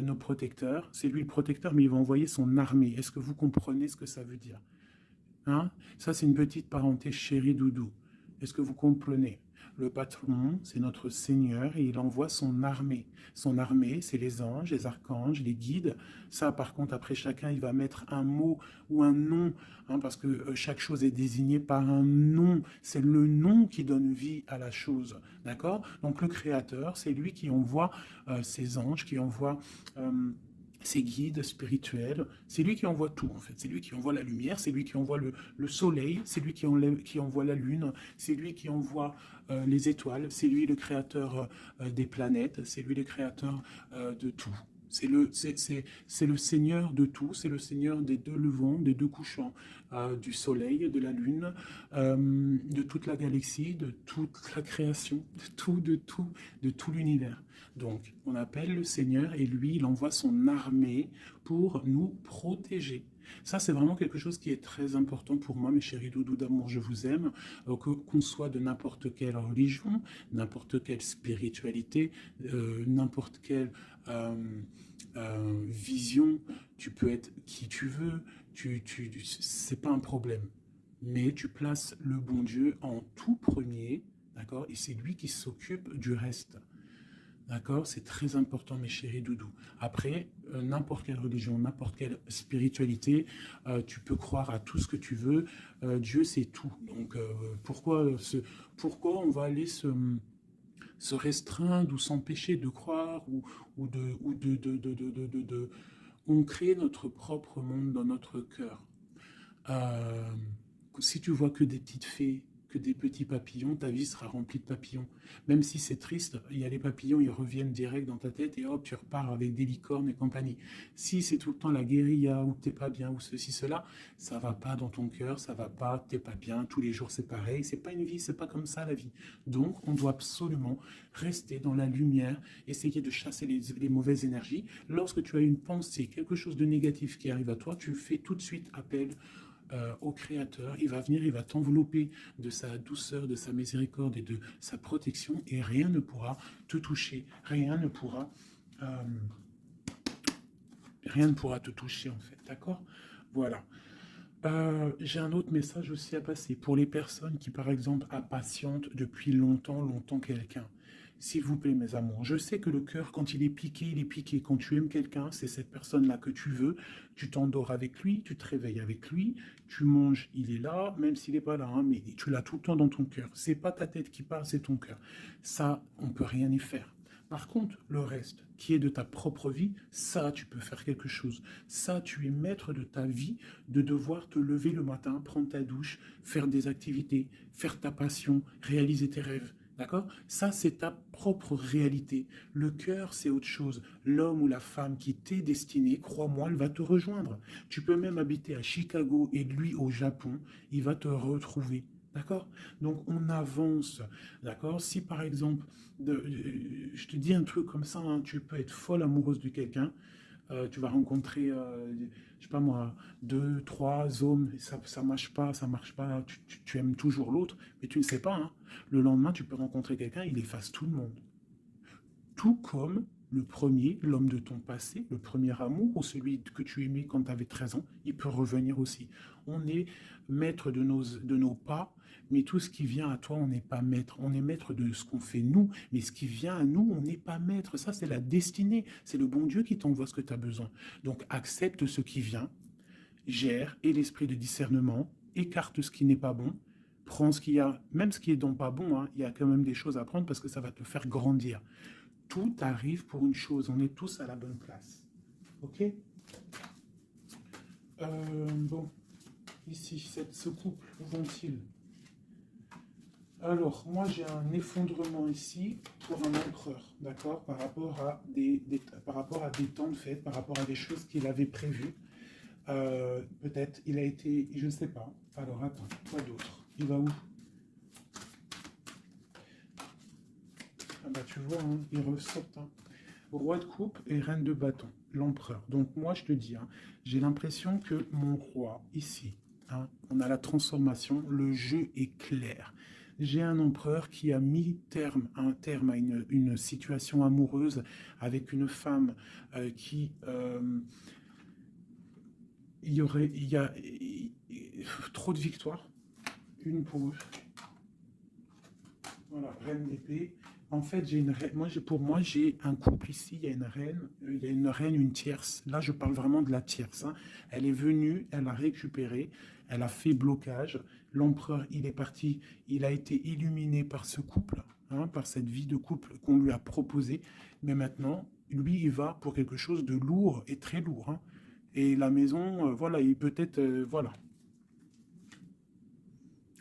nos protecteurs. C'est lui le protecteur, mais il va envoyer son armée. Est-ce que vous comprenez ce que ça veut dire? Hein? Ça, c'est une petite parenthèse chérie doudou. Est-ce que vous comprenez? Le patron, c'est notre Seigneur et il envoie son armée. Son armée, c'est les anges, les archanges, les guides. Ça, par contre, après chacun, il va mettre un mot ou un nom, hein, parce que chaque chose est désignée par un nom. C'est le nom qui donne vie à la chose. D'accord? Donc le Créateur, c'est lui qui envoie ses anges, qui envoie... ses guides spirituels, c'est lui qui envoie tout en fait, c'est lui qui envoie la lumière, c'est lui qui envoie le soleil, c'est lui qui envoie la lune, c'est lui qui envoie les étoiles, c'est lui le créateur des planètes, c'est lui le créateur de tout. C'est le Seigneur de tout, c'est le Seigneur des deux levants, des deux couchants, du soleil, de la lune, de toute la galaxie, de toute la création, de tout l'univers. Donc, on appelle le Seigneur et lui, il envoie son armée pour nous protéger. Ça, c'est vraiment quelque chose qui est très important pour moi, mes chéris doudous d'amour, je vous aime, qu'on soit de n'importe quelle religion, n'importe quelle spiritualité, n'importe quelle vision, tu peux être qui tu veux, c'est pas un problème. Mais tu places le bon Dieu en tout premier, d'accord? Et c'est lui qui s'occupe du reste. D'accord? C'est très important, mes chéris doudous. Après, n'importe quelle religion, n'importe quelle spiritualité, tu peux croire à tout ce que tu veux. Dieu, c'est tout. Donc, pourquoi on va aller se restreindre ou s'empêcher de croire on crée notre propre monde dans notre cœur. Euh, Si tu vois que des petites fées, que des petits papillons, ta vie sera remplie de papillons. Même si c'est triste, il y a les papillons, ils reviennent direct dans ta tête et hop, tu repars avec des licornes et compagnie. Si c'est tout le temps la guérilla ou t'es pas bien ou ceci, cela, ça va pas dans ton cœur, ça va pas, t'es pas bien, tous les jours c'est pareil, c'est pas une vie, c'est pas comme ça la vie. Donc on doit absolument rester dans la lumière, essayer de chasser les mauvaises énergies. Lorsque tu as une pensée, quelque chose de négatif qui arrive à toi, tu fais tout de suite appel au Créateur. Il va venir, il va t'envelopper de sa douceur, de sa miséricorde et de sa protection, et rien ne pourra te toucher, euh, rien ne pourra te toucher en fait, d'accord? Voilà. J'ai un autre message aussi à passer pour les personnes qui, par exemple, impatientent depuis longtemps quelqu'un. S'il vous plaît, mes amours, je sais que le cœur, quand il est piqué, il est piqué. Quand tu aimes quelqu'un, c'est cette personne-là que tu veux. Tu t'endors avec lui, tu te réveilles avec lui, tu manges, il est là, même s'il n'est pas là, hein, mais tu l'as tout le temps dans ton cœur. C'est pas ta tête qui parle, c'est ton cœur. Ça, on peut rien y faire. Par contre, le reste, qui est de ta propre vie, ça, tu peux faire quelque chose. Ça, tu es maître de ta vie, de devoir te lever le matin, prendre ta douche, faire des activités, faire ta passion, réaliser tes rêves. D'accord? Ça, c'est ta propre réalité. Le cœur, c'est autre chose. L'homme ou la femme qui t'est destiné, crois-moi, elle va te rejoindre. Tu peux même habiter à Chicago et lui au Japon, il va te retrouver. D'accord? Donc on avance. D'accord? Si par exemple, je te dis un truc comme ça, hein, tu peux être folle amoureuse de quelqu'un, tu vas rencontrer, je sais pas moi, deux, trois hommes, et ça marche pas, tu aimes toujours l'autre, mais tu ne sais pas, hein. Le lendemain, tu peux rencontrer quelqu'un, il efface tout le monde. Tout comme le premier, l'homme de ton passé, le premier amour, ou celui que tu aimais quand tu avais 13 ans, il peut revenir aussi. On est maître de nos pas, mais tout ce qui vient à toi, on n'est pas maître. On est maître de ce qu'on fait nous, mais ce qui vient à nous, on n'est pas maître. Ça, c'est la destinée. C'est le bon Dieu qui t'envoie ce que tu as besoin. Donc, accepte ce qui vient, gère, et l'esprit de discernement, écarte ce qui n'est pas bon, prends ce qu'il y a, même ce qui est donc pas bon, hein, il y a quand même des choses à prendre parce que ça va te faire grandir. Tout arrive pour une chose, on est tous à la bonne place. Ok? Bon, ici, ce couple, où vont-ils? Alors, moi j'ai un effondrement ici pour un empereur, d'accord, par rapport à des temps de fête, par rapport à des choses qu'il avait prévues. Peut-être, il a été, je ne sais pas. Alors, attends, quoi d'autre? Il va où? Ah bah tu vois, hein, il ressortent. Hein. Roi de coupe et reine de bâton, l'empereur. Donc moi je te dis, hein, j'ai l'impression que mon roi, ici, hein, on a la transformation, le jeu est clair. J'ai un empereur qui a mis un terme à une situation amoureuse avec une femme qui... il y a trop de victoires. Une pour eux. Voilà, reine d'épée. En fait, j'ai une reine. Pour moi, j'ai un couple ici. Il y a une reine, une tierce. Là, je parle vraiment de la tierce. Hein. Elle est venue, elle a récupéré, elle a fait blocage. L'empereur, il est parti. Il a été illuminé par ce couple, hein, par cette vie de couple qu'on lui a proposée. Mais maintenant, lui, il va pour quelque chose de lourd et très lourd. Hein. Et la maison, voilà, il peut-être, voilà.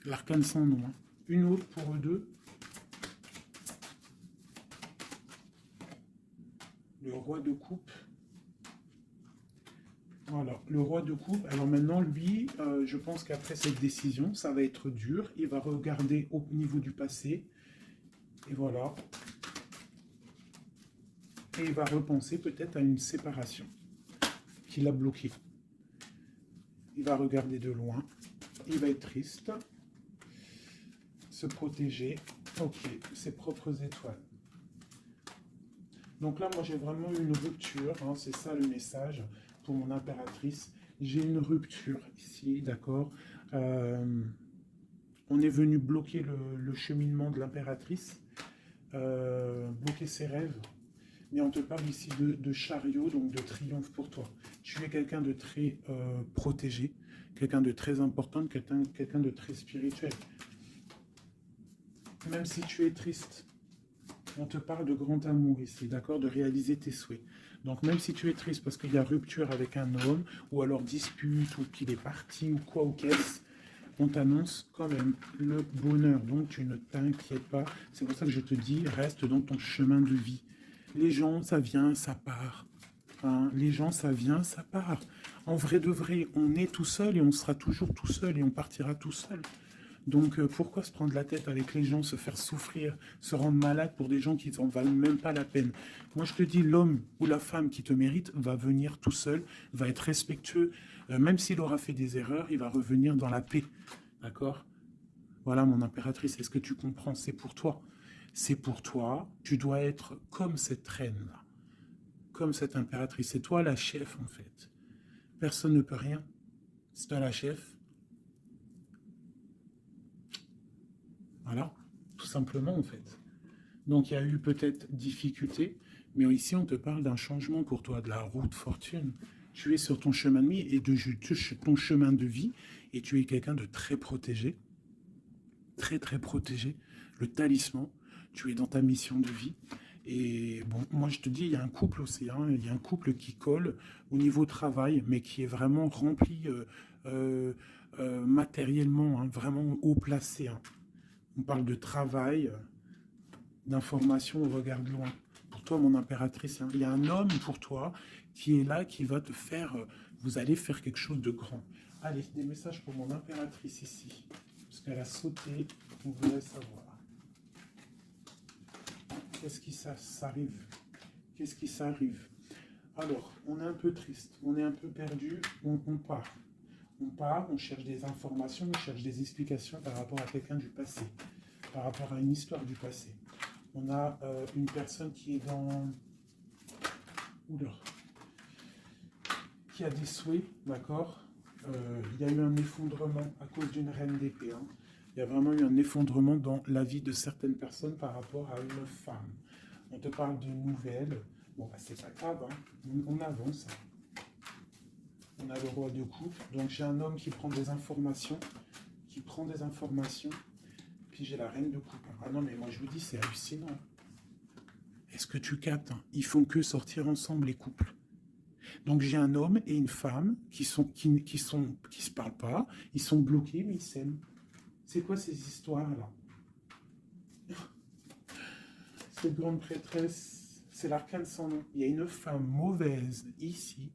L'arcane sans nom. Hein. Une autre pour eux deux. Le roi de coupe Voilà, le roi de coupe. Alors maintenant, lui, je pense qu'après cette décision, ça va être dur. Il va regarder au niveau du passé. Et voilà. Et il va repenser peut-être à une séparation qui l'a bloqué. Il va regarder de loin. Il va être triste. Se protéger. Ok, ses propres étoiles. Donc là, moi, j'ai vraiment une rupture. Hein, c'est ça le message pour mon impératrice. J'ai une rupture ici, d'accord. On est venu bloquer le cheminement de l'impératrice, bloquer ses rêves. Mais on te parle ici de chariot, donc de triomphe pour toi. Tu es quelqu'un de très protégé, quelqu'un de très important, quelqu'un de très spirituel. Même si tu es triste, on te parle de grand amour ici, d'accord, de réaliser tes souhaits. Donc même si tu es triste parce qu'il y a rupture avec un homme, ou alors dispute, ou qu'il est parti, ou quoi, ou qu'est-ce, on t'annonce quand même le bonheur. Donc tu ne t'inquiètes pas. C'est pour ça que je te dis, reste dans ton chemin de vie. Les gens, ça vient, ça part. Hein, les gens, ça vient, ça part. En vrai de vrai, on est tout seul et on sera toujours tout seul et on partira tout seul. Donc pourquoi se prendre la tête avec les gens, se faire souffrir, se rendre malade pour des gens qui n'en valent même pas la peine? Moi je te dis, l'homme ou la femme qui te mérite va venir tout seul, va être respectueux, même s'il aura fait des erreurs, il va revenir dans la paix. D'accord? Voilà mon impératrice, est-ce que tu comprends? C'est pour toi. C'est pour toi, tu dois être comme cette reine-là, comme cette impératrice. C'est toi la chef en fait. Personne ne peut rien. C'est toi la chef. Voilà, tout simplement en fait. Donc il y a eu peut-être difficulté, mais ici on te parle d'un changement pour toi, de la roue de fortune. Tu es sur ton chemin de vie et ton chemin de vie, et tu es quelqu'un de très protégé, très très protégé. Le talisman, tu es dans ta mission de vie. Et bon, moi je te dis, il y a un couple aussi, hein, il y a un couple qui colle au niveau travail, mais qui est vraiment rempli matériellement, hein, vraiment haut placé. Hein. On parle de travail, d'information, on regarde loin. Pour toi, mon impératrice, hein, il y a un homme pour toi qui est là, qui va te faire, vous allez faire quelque chose de grand. Allez, des messages pour mon impératrice ici, parce qu'elle a sauté, on voulait savoir. Qu'est-ce qui s'arrive? Qu'est-ce qui s'arrive? Alors, on est un peu triste, on est un peu perdu, on part. On part, on cherche des informations, on cherche des explications par rapport à quelqu'un du passé, par rapport à une histoire du passé. On a une personne qui est dans... Oula. Qui a des souhaits, d'accord. Il y a eu un effondrement à cause d'une reine d'épée. Hein. Il y a vraiment eu un effondrement dans la vie de certaines personnes par rapport à une femme. On te parle de nouvelles. Bon, bah, c'est pas grave, hein. On avance. On a le roi de coupe. Donc j'ai un homme qui prend des informations. Puis j'ai la reine de coupe. Ah non, mais moi je vous dis, c'est hallucinant. Est-ce que tu captes? Ils font que sortir ensemble, les couples. Donc j'ai un homme et une femme qui se parlent pas, ils sont bloqués, mais ils s'aiment. C'est quoi ces histoires-là? Cette grande prêtresse, c'est l'arcane sans nom. Il y a une femme mauvaise ici,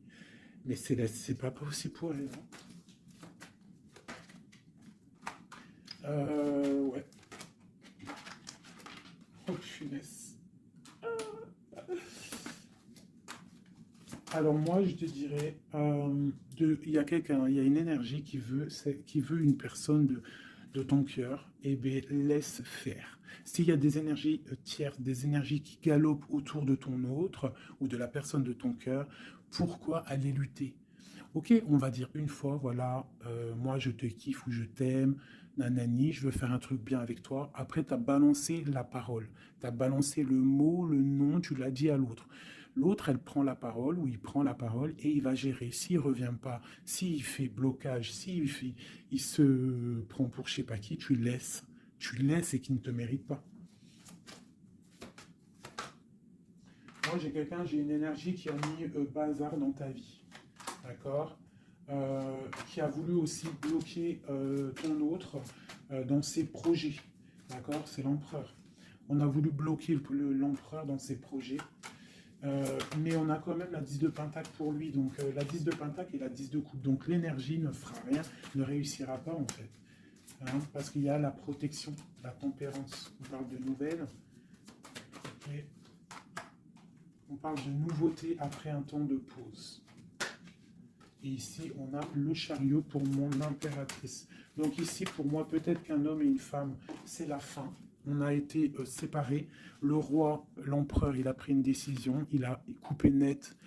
mais c'est pas possible pour elle. Ouais. Oh, punaise. Alors moi, je te dirais, il y a quelqu'un, il y a une énergie qui veut une personne de ton cœur, et bien laisse faire. S'il y a des énergies tierces, des énergies qui galopent autour de ton autre ou de la personne de ton cœur, pourquoi aller lutter? Ok, on va dire une fois, voilà, moi je te kiffe ou je t'aime, nanani, je veux faire un truc bien avec toi. Après, tu as balancé la parole, tu as balancé le mot, le nom, tu l'as dit à l'autre. L'autre, elle prend la parole ou il prend la parole et il va gérer. S'il ne revient pas, s'il fait blocage, il se prend pour je sais pas qui, tu laisses. Tu laisses et qui ne te mérite pas. Moi, j'ai une énergie qui a mis bazar dans ta vie. D'accord, qui a voulu aussi bloquer ton autre dans ses projets. D'accord, c'est l'empereur. On a voulu bloquer l'empereur dans ses projets. Mais on a quand même la 10 de pentacle pour lui. Donc la 10 de pentacle et la 10 de coupe. Donc l'énergie ne fera rien, ne réussira pas en fait. Hein, parce qu'il y a la protection, la tempérance. On parle de nouvelles. Et on parle de nouveauté après un temps de pause. Et ici, on a le chariot pour mon impératrice. Donc ici, pour moi, peut-être qu'un homme et une femme, c'est la fin. On a été séparés. Le roi, l'empereur, il a pris une décision. Il a coupé net,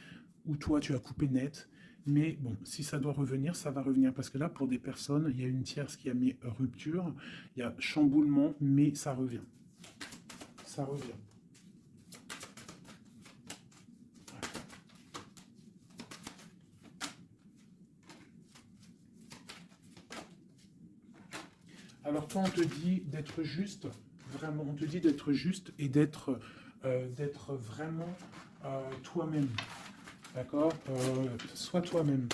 ou toi, tu as coupé net. Mais bon, si ça doit revenir, ça va revenir. Parce que là, pour des personnes, il y a une tierce qui a mis rupture. Il y a chamboulement, mais ça revient. Ça revient. Alors quand on te dit d'être juste, vraiment, on te dit d'être juste et d'être vraiment toi-même, d'accord. Sois toi-même.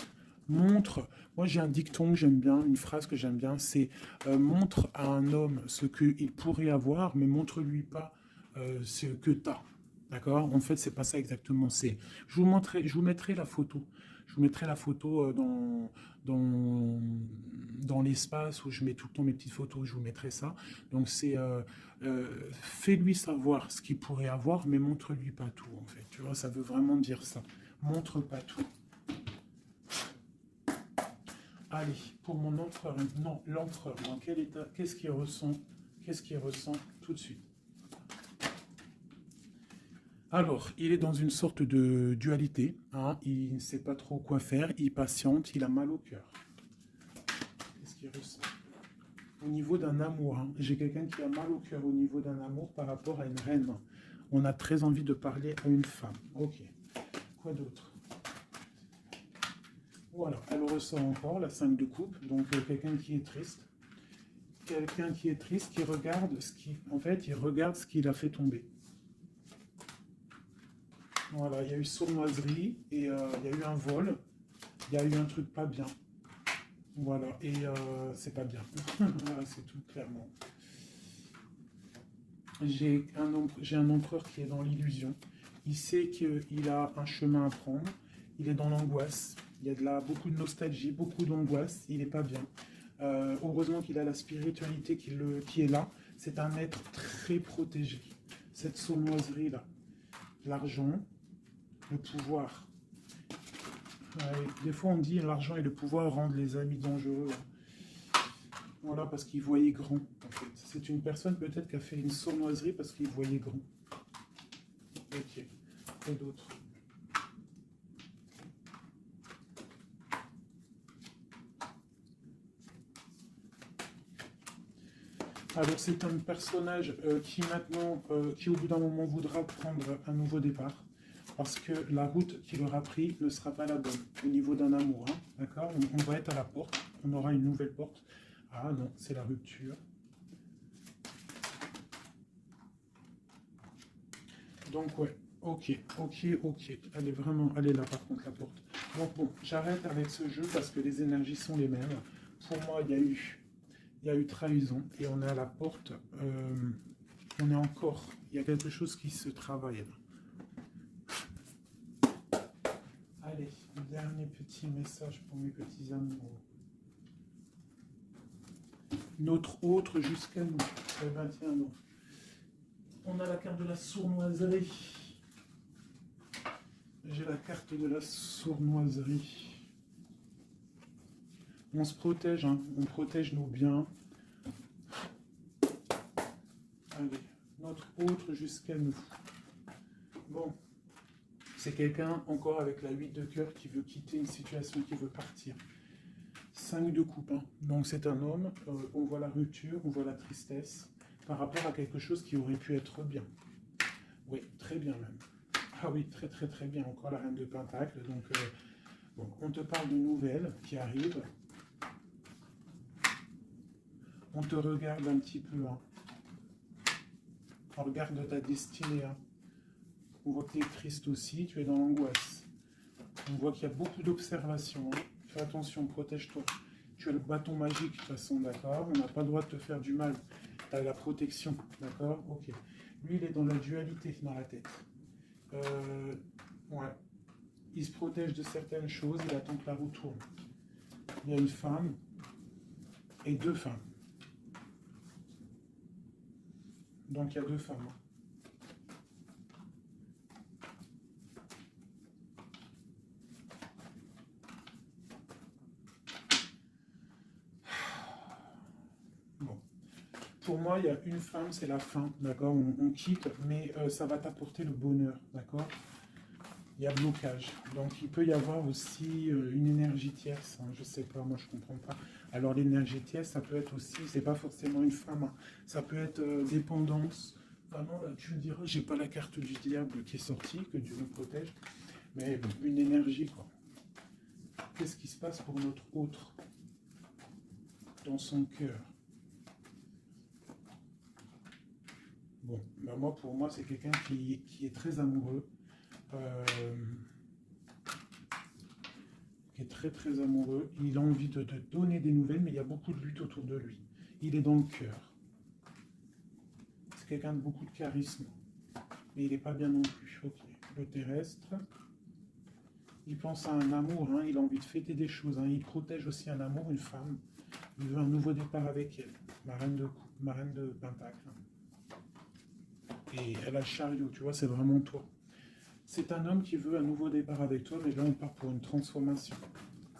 Montre, moi j'ai un dicton que j'aime bien, une phrase que j'aime bien, c'est montre à un homme ce qu'il pourrait avoir, mais montre-lui pas ce que tu as. D'accord. En fait, c'est pas ça exactement. Je vous mettrai la photo. Je vous mettrai la photo dans, dans l'espace où je mets tout le temps mes petites photos. Je vous mettrai ça. Donc, fais-lui savoir ce qu'il pourrait avoir, mais montre-lui pas tout, en fait. Tu vois, ça veut vraiment dire ça. Montre pas tout. Allez, pour mon empereur, non, l'empereur, dans quel état, qu'est-ce qu'il ressent tout de suite? Alors, il est dans une sorte de dualité, hein, il ne sait pas trop quoi faire, il patiente, il a mal au cœur. Qu'est-ce qu'il ressent? Au niveau d'un amour, hein, j'ai quelqu'un qui a mal au cœur au niveau d'un amour par rapport à une reine. On a très envie de parler à une femme. Ok. Quoi d'autre? Voilà, elle ressort encore la 5 de coupe, donc quelqu'un qui est triste. Quelqu'un qui est triste, qui regarde ce qui, en fait, il regarde ce qu'il a fait tomber. Voilà, il y a eu sournoiserie et il y a eu un vol. Il y a eu un truc pas bien. Voilà, et c'est pas bien. Voilà, c'est tout clairement. J'ai un empereur qui est dans l'illusion. Il sait qu'il a un chemin à prendre. Il est dans l'angoisse. Il y a beaucoup de nostalgie, beaucoup d'angoisse. Il n'est pas bien. Heureusement qu'il a la spiritualité qui est là. C'est un être très protégé. Cette sournoiserie-là. L'argent, le pouvoir. Ouais, des fois, on dit l'argent et le pouvoir rendent les amis dangereux. Voilà, parce qu'il voyait grand, en fait. C'est une personne peut-être qui a fait une sournoiserie parce qu'il voyait grand. Ok. Et d'autres. Alors, c'est un personnage qui maintenant, qui au bout d'un moment voudra prendre un nouveau départ. Parce que la route qu'il aura pris ne sera pas la bonne au niveau d'un amour. Hein, d'accord, on va être à la porte. On aura une nouvelle porte. Ah non, c'est la rupture. Donc ouais, ok. Elle est là par contre la porte. Donc bon, j'arrête avec ce jeu parce que les énergies sont les mêmes. Pour moi, il y a eu trahison et on est à la porte. On est encore, il y a quelque chose qui se travaille là. Allez, un dernier petit message pour mes petits amoureux. Notre autre jusqu'à nous. Eh ben tiens donc. On a la carte de la sournoiserie. J'ai la carte de la sournoiserie. On se protège, hein. On protège nos biens. Allez, notre autre jusqu'à nous. Bon, c'est quelqu'un encore avec la 8 de cœur qui veut quitter une situation, qui veut partir. 5 de coupe, hein. Donc c'est un homme, on voit la rupture, on voit la tristesse par rapport à quelque chose qui aurait pu être bien. Oui, très bien même. Ah oui, très bien. Encore la reine de Pentacle. Donc, bon, on te parle de nouvelles qui arrivent. On te regarde un petit peu. Hein. On regarde ta destinée. Hein. On voit que tu es triste aussi, tu es dans l'angoisse. On voit qu'il y a beaucoup d'observations. Hein. Fais attention, protège-toi. Tu as le bâton magique de toute façon, d'accord. On n'a pas le droit de te faire du mal. Tu as la protection, d'accord. Ok. Lui, il est dans la dualité dans la tête. Euh, ouais. Il se protège de certaines choses, il attend que la roue tourne. Il y a une femme et deux femmes. Donc il y a deux femmes. Bon. Pour moi, il y a une femme, c'est la fin, d'accord, on quitte, mais ça va t'apporter le bonheur, d'accord. Il y a blocage. Donc il peut y avoir aussi une énergie tierce, hein, je sais pas, moi je comprends pas. Alors l'énergie tierce, ça peut être aussi, c'est pas forcément une femme, hein, ça peut être dépendance. Vraiment, là, tu me diras, j'ai pas la carte du diable qui est sortie, que Dieu nous protège, mais bon, une énergie, quoi. Qu'est-ce qui se passe pour notre autre dans son cœur? Bon, ben moi, pour moi, c'est quelqu'un qui est très amoureux, euh, qui est très très amoureux. Il a envie de donner des nouvelles, mais il y a beaucoup de lutte autour de lui. Il est dans le cœur. C'est quelqu'un de beaucoup de charisme, mais il n'est pas bien non plus. Ok, le terrestre. Il pense à un amour, hein, il a envie de fêter des choses. Hein, il protège aussi un amour, une femme. Il veut un nouveau départ avec elle. Ma reine de Pentacle. Et elle a le chariot, tu vois, c'est vraiment toi. C'est un homme qui veut un nouveau départ avec toi, mais là on part pour une transformation.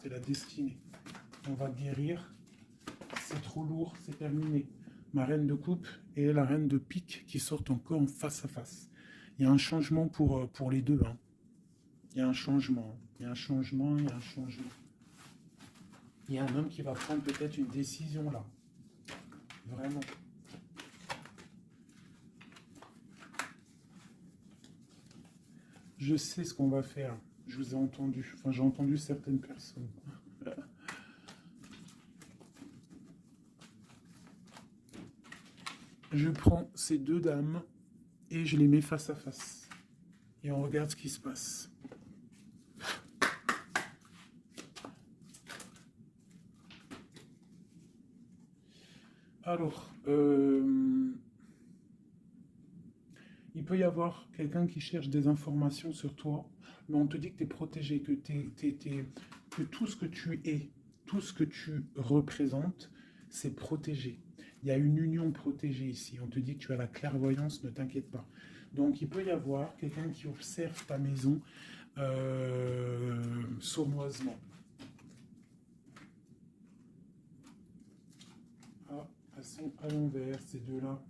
C'est la destinée. On va guérir. C'est trop lourd, c'est terminé. Ma reine de coupe et la reine de pique qui sortent encore en face à face. Il y a un changement pour les deux. Hein. Il y a un changement. Il y a un changement, il y a un changement. Il y a un homme qui va prendre peut-être une décision là. Vraiment. Je sais ce qu'on va faire. Je vous ai entendu. Enfin, j'ai entendu certaines personnes. Je prends ces deux dames et je les mets face à face. Et on regarde ce qui se passe. Alors, il peut y avoir quelqu'un qui cherche des informations sur toi, mais on te dit que tu es protégé, que tout ce que tu es, tout ce que tu représentes, c'est protégé. Il y a une union protégée ici. On te dit que tu as la clairvoyance, ne t'inquiète pas. Donc il peut y avoir quelqu'un qui observe ta maison sournoisement. Ah, elles sont à l'envers, ces deux-là.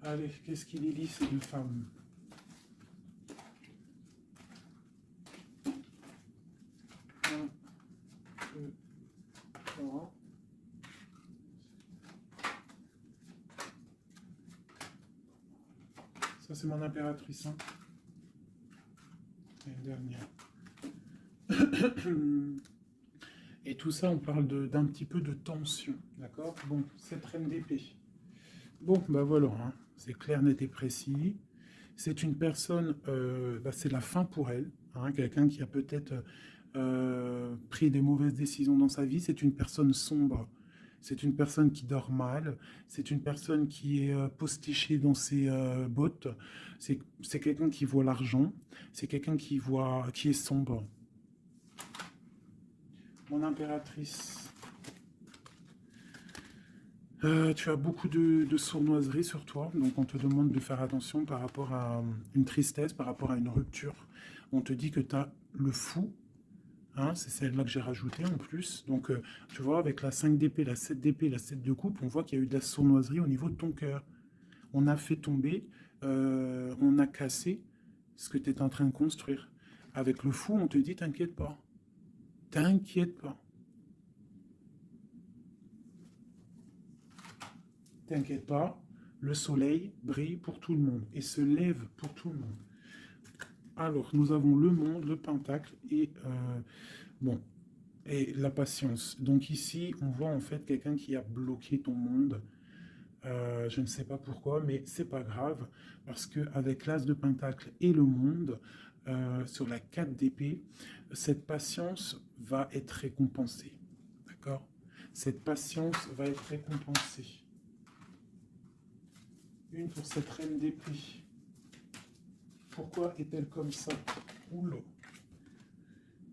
Allez, qu'est-ce qu'il élit ces deux femmes? Un, deux, trois. Ça, c'est mon impératrice. Hein. Et une dernière. Et tout ça, on parle d'un petit peu de tension. D'accord. Bon, cette reine d'épée. Bon, bah voilà, hein. C'est clair, net et précis. C'est une personne, bah, c'est la fin pour elle. Hein, quelqu'un qui a peut-être pris des mauvaises décisions dans sa vie. C'est une personne sombre. C'est une personne qui dort mal. C'est une personne qui est postichée dans ses bottes. C'est quelqu'un qui voit l'argent. C'est quelqu'un qui est sombre. Mon impératrice. Tu as beaucoup de sournoiserie sur toi, donc on te demande de faire attention par rapport à une tristesse, par rapport à une rupture. On te dit que tu as le fou, hein, c'est celle-là que j'ai rajoutée en plus. Donc tu vois, avec la 5 d'épée, la 7 d'épée, la 7 de coupe, on voit qu'il y a eu de la sournoiserie au niveau de ton cœur. On a fait tomber, on a cassé ce que tu es en train de construire. Avec le fou, on te dit t'inquiète pas. T'inquiète pas. T'inquiète pas, le soleil brille pour tout le monde et se lève pour tout le monde. Alors, nous avons le monde, le pentacle et bon et la patience. Donc ici, on voit en fait quelqu'un qui a bloqué ton monde. Je ne sais pas pourquoi, mais c'est pas grave parce que avec l'as de pentacle et le monde sur la 4 d'épée, cette patience va être récompensée. D'accord? Cette patience va être récompensée. Une pour cette reine d'épée. Pourquoi est-elle comme ça? Oula.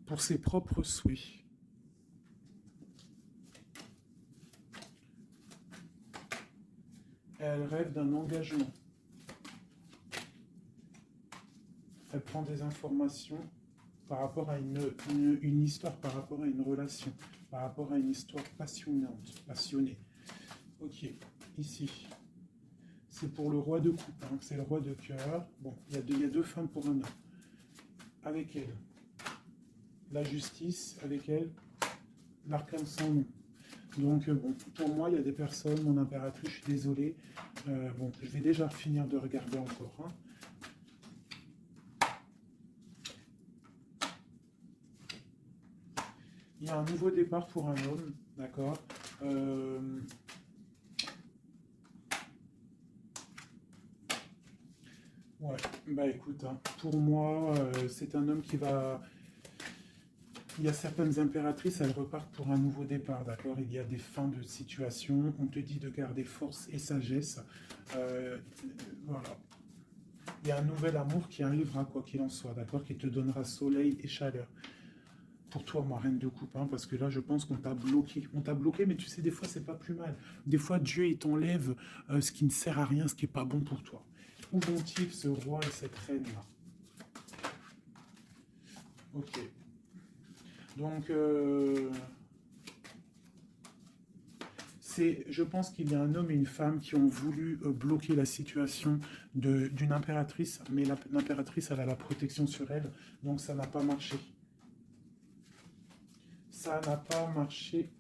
Pour ses propres souhaits. Elle rêve d'un engagement. Elle prend des informations par rapport à une histoire, par rapport à une relation, par rapport à une histoire passionnée. Ok, ici. C'est pour le roi de coupe, hein, c'est le roi de cœur. Bon, il y a deux femmes pour un homme. Avec elle, la justice, avec elle, l'arcane sans nom. Donc, bon, pour moi, il y a des personnes, mon impératrice, je suis désolé. Bon, je vais déjà finir de regarder encore. Hein. Il y a un nouveau départ pour un homme, d'accord. Ouais, bah écoute, hein, pour moi, c'est un homme qui va... Il y a certaines impératrices, elles repartent pour un nouveau départ, d'accord? Il y a des fins de situation, on te dit de garder force et sagesse. Voilà. Il y a un nouvel amour qui arrivera, quoi qu'il en soit, d'accord? Qui te donnera soleil et chaleur. Pour toi, ma reine de coupe, hein, parce que là, je pense qu'on t'a bloqué. On t'a bloqué, mais tu sais, des fois, c'est pas plus mal. Des fois, Dieu, il t'enlève ce qui ne sert à rien, ce qui n'est pas bon pour toi. Où vont-ils, ce roi et cette reine-là? Ok. Donc, je pense qu'il y a un homme et une femme qui ont voulu bloquer la situation d'une impératrice, mais l'impératrice, elle a la protection sur elle, donc ça n'a pas marché. Ça n'a pas marché.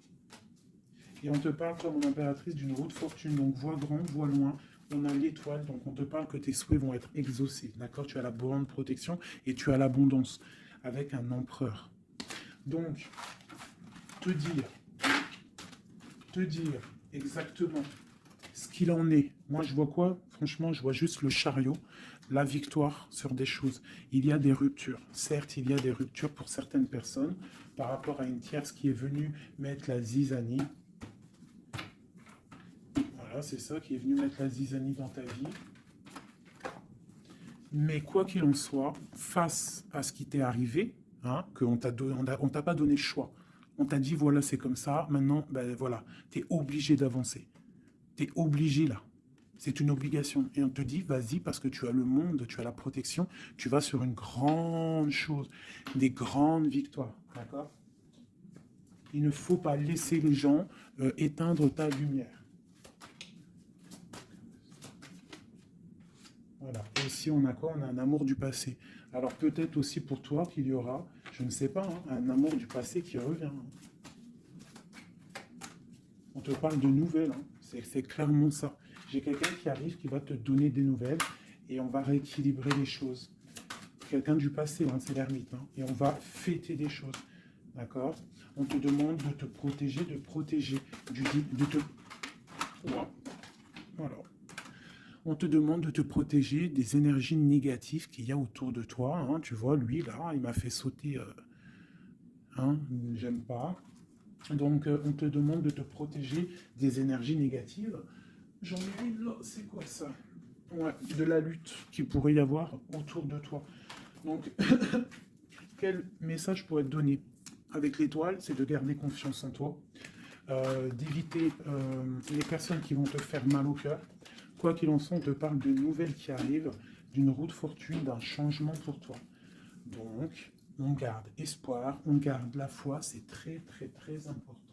Et on te parle, comme mon impératrice, d'une roue de fortune, donc vois grand, vois loin. On a l'étoile, donc on te parle que tes souhaits vont être exaucés, d'accord? Tu as la bonne protection et tu as l'abondance, avec un empereur. Donc, te dire exactement ce qu'il en est. Moi, je vois quoi? Franchement, je vois juste le chariot, la victoire sur des choses. Il y a des ruptures. Certes, il y a des ruptures pour certaines personnes par rapport à une tierce qui est venue mettre la zizanie. Voilà, c'est ça, qui est venu mettre la zizanie dans ta vie. Mais quoi qu'il en soit, face à ce qui t'est arrivé, hein, qu'on t'a pas donné le choix. On t'a dit, voilà, c'est comme ça. Maintenant, ben voilà, tu es obligé d'avancer. Tu es obligé là. C'est une obligation. Et on te dit, vas-y, parce que tu as le monde, tu as la protection, tu vas sur une grande chose, des grandes victoires. D'accord? Il ne faut pas laisser les gens éteindre ta lumière. Voilà. Et ici, on a quoi? On a un amour du passé. Alors peut-être aussi pour toi qu'il y aura, je ne sais pas, hein, un amour du passé qui revient. On te parle de nouvelles, hein. C'est clairement ça. J'ai quelqu'un qui arrive, qui va te donner des nouvelles et on va rééquilibrer les choses. Quelqu'un du passé, hein, c'est l'ermite, hein, et on va fêter des choses. D'accord? On te demande de te protéger, de te... Voilà. On te demande de te protéger des énergies négatives qu'il y a autour de toi. Hein. Tu vois, lui, là, il m'a fait sauter. Hein, j'aime pas. Donc, on te demande de te protéger des énergies négatives. J'en ai une là, c'est quoi ça? Ouais, de la lutte qu'il pourrait y avoir autour de toi. Donc, quel message pourrait te donner avec l'étoile? C'est de garder confiance en toi, d'éviter les personnes qui vont te faire mal au cœur. Quoi qu'il en soit, on te parle de nouvelles qui arrivent, d'une roue de fortune, d'un changement pour toi. Donc, on garde espoir, on garde la foi, c'est très très très important.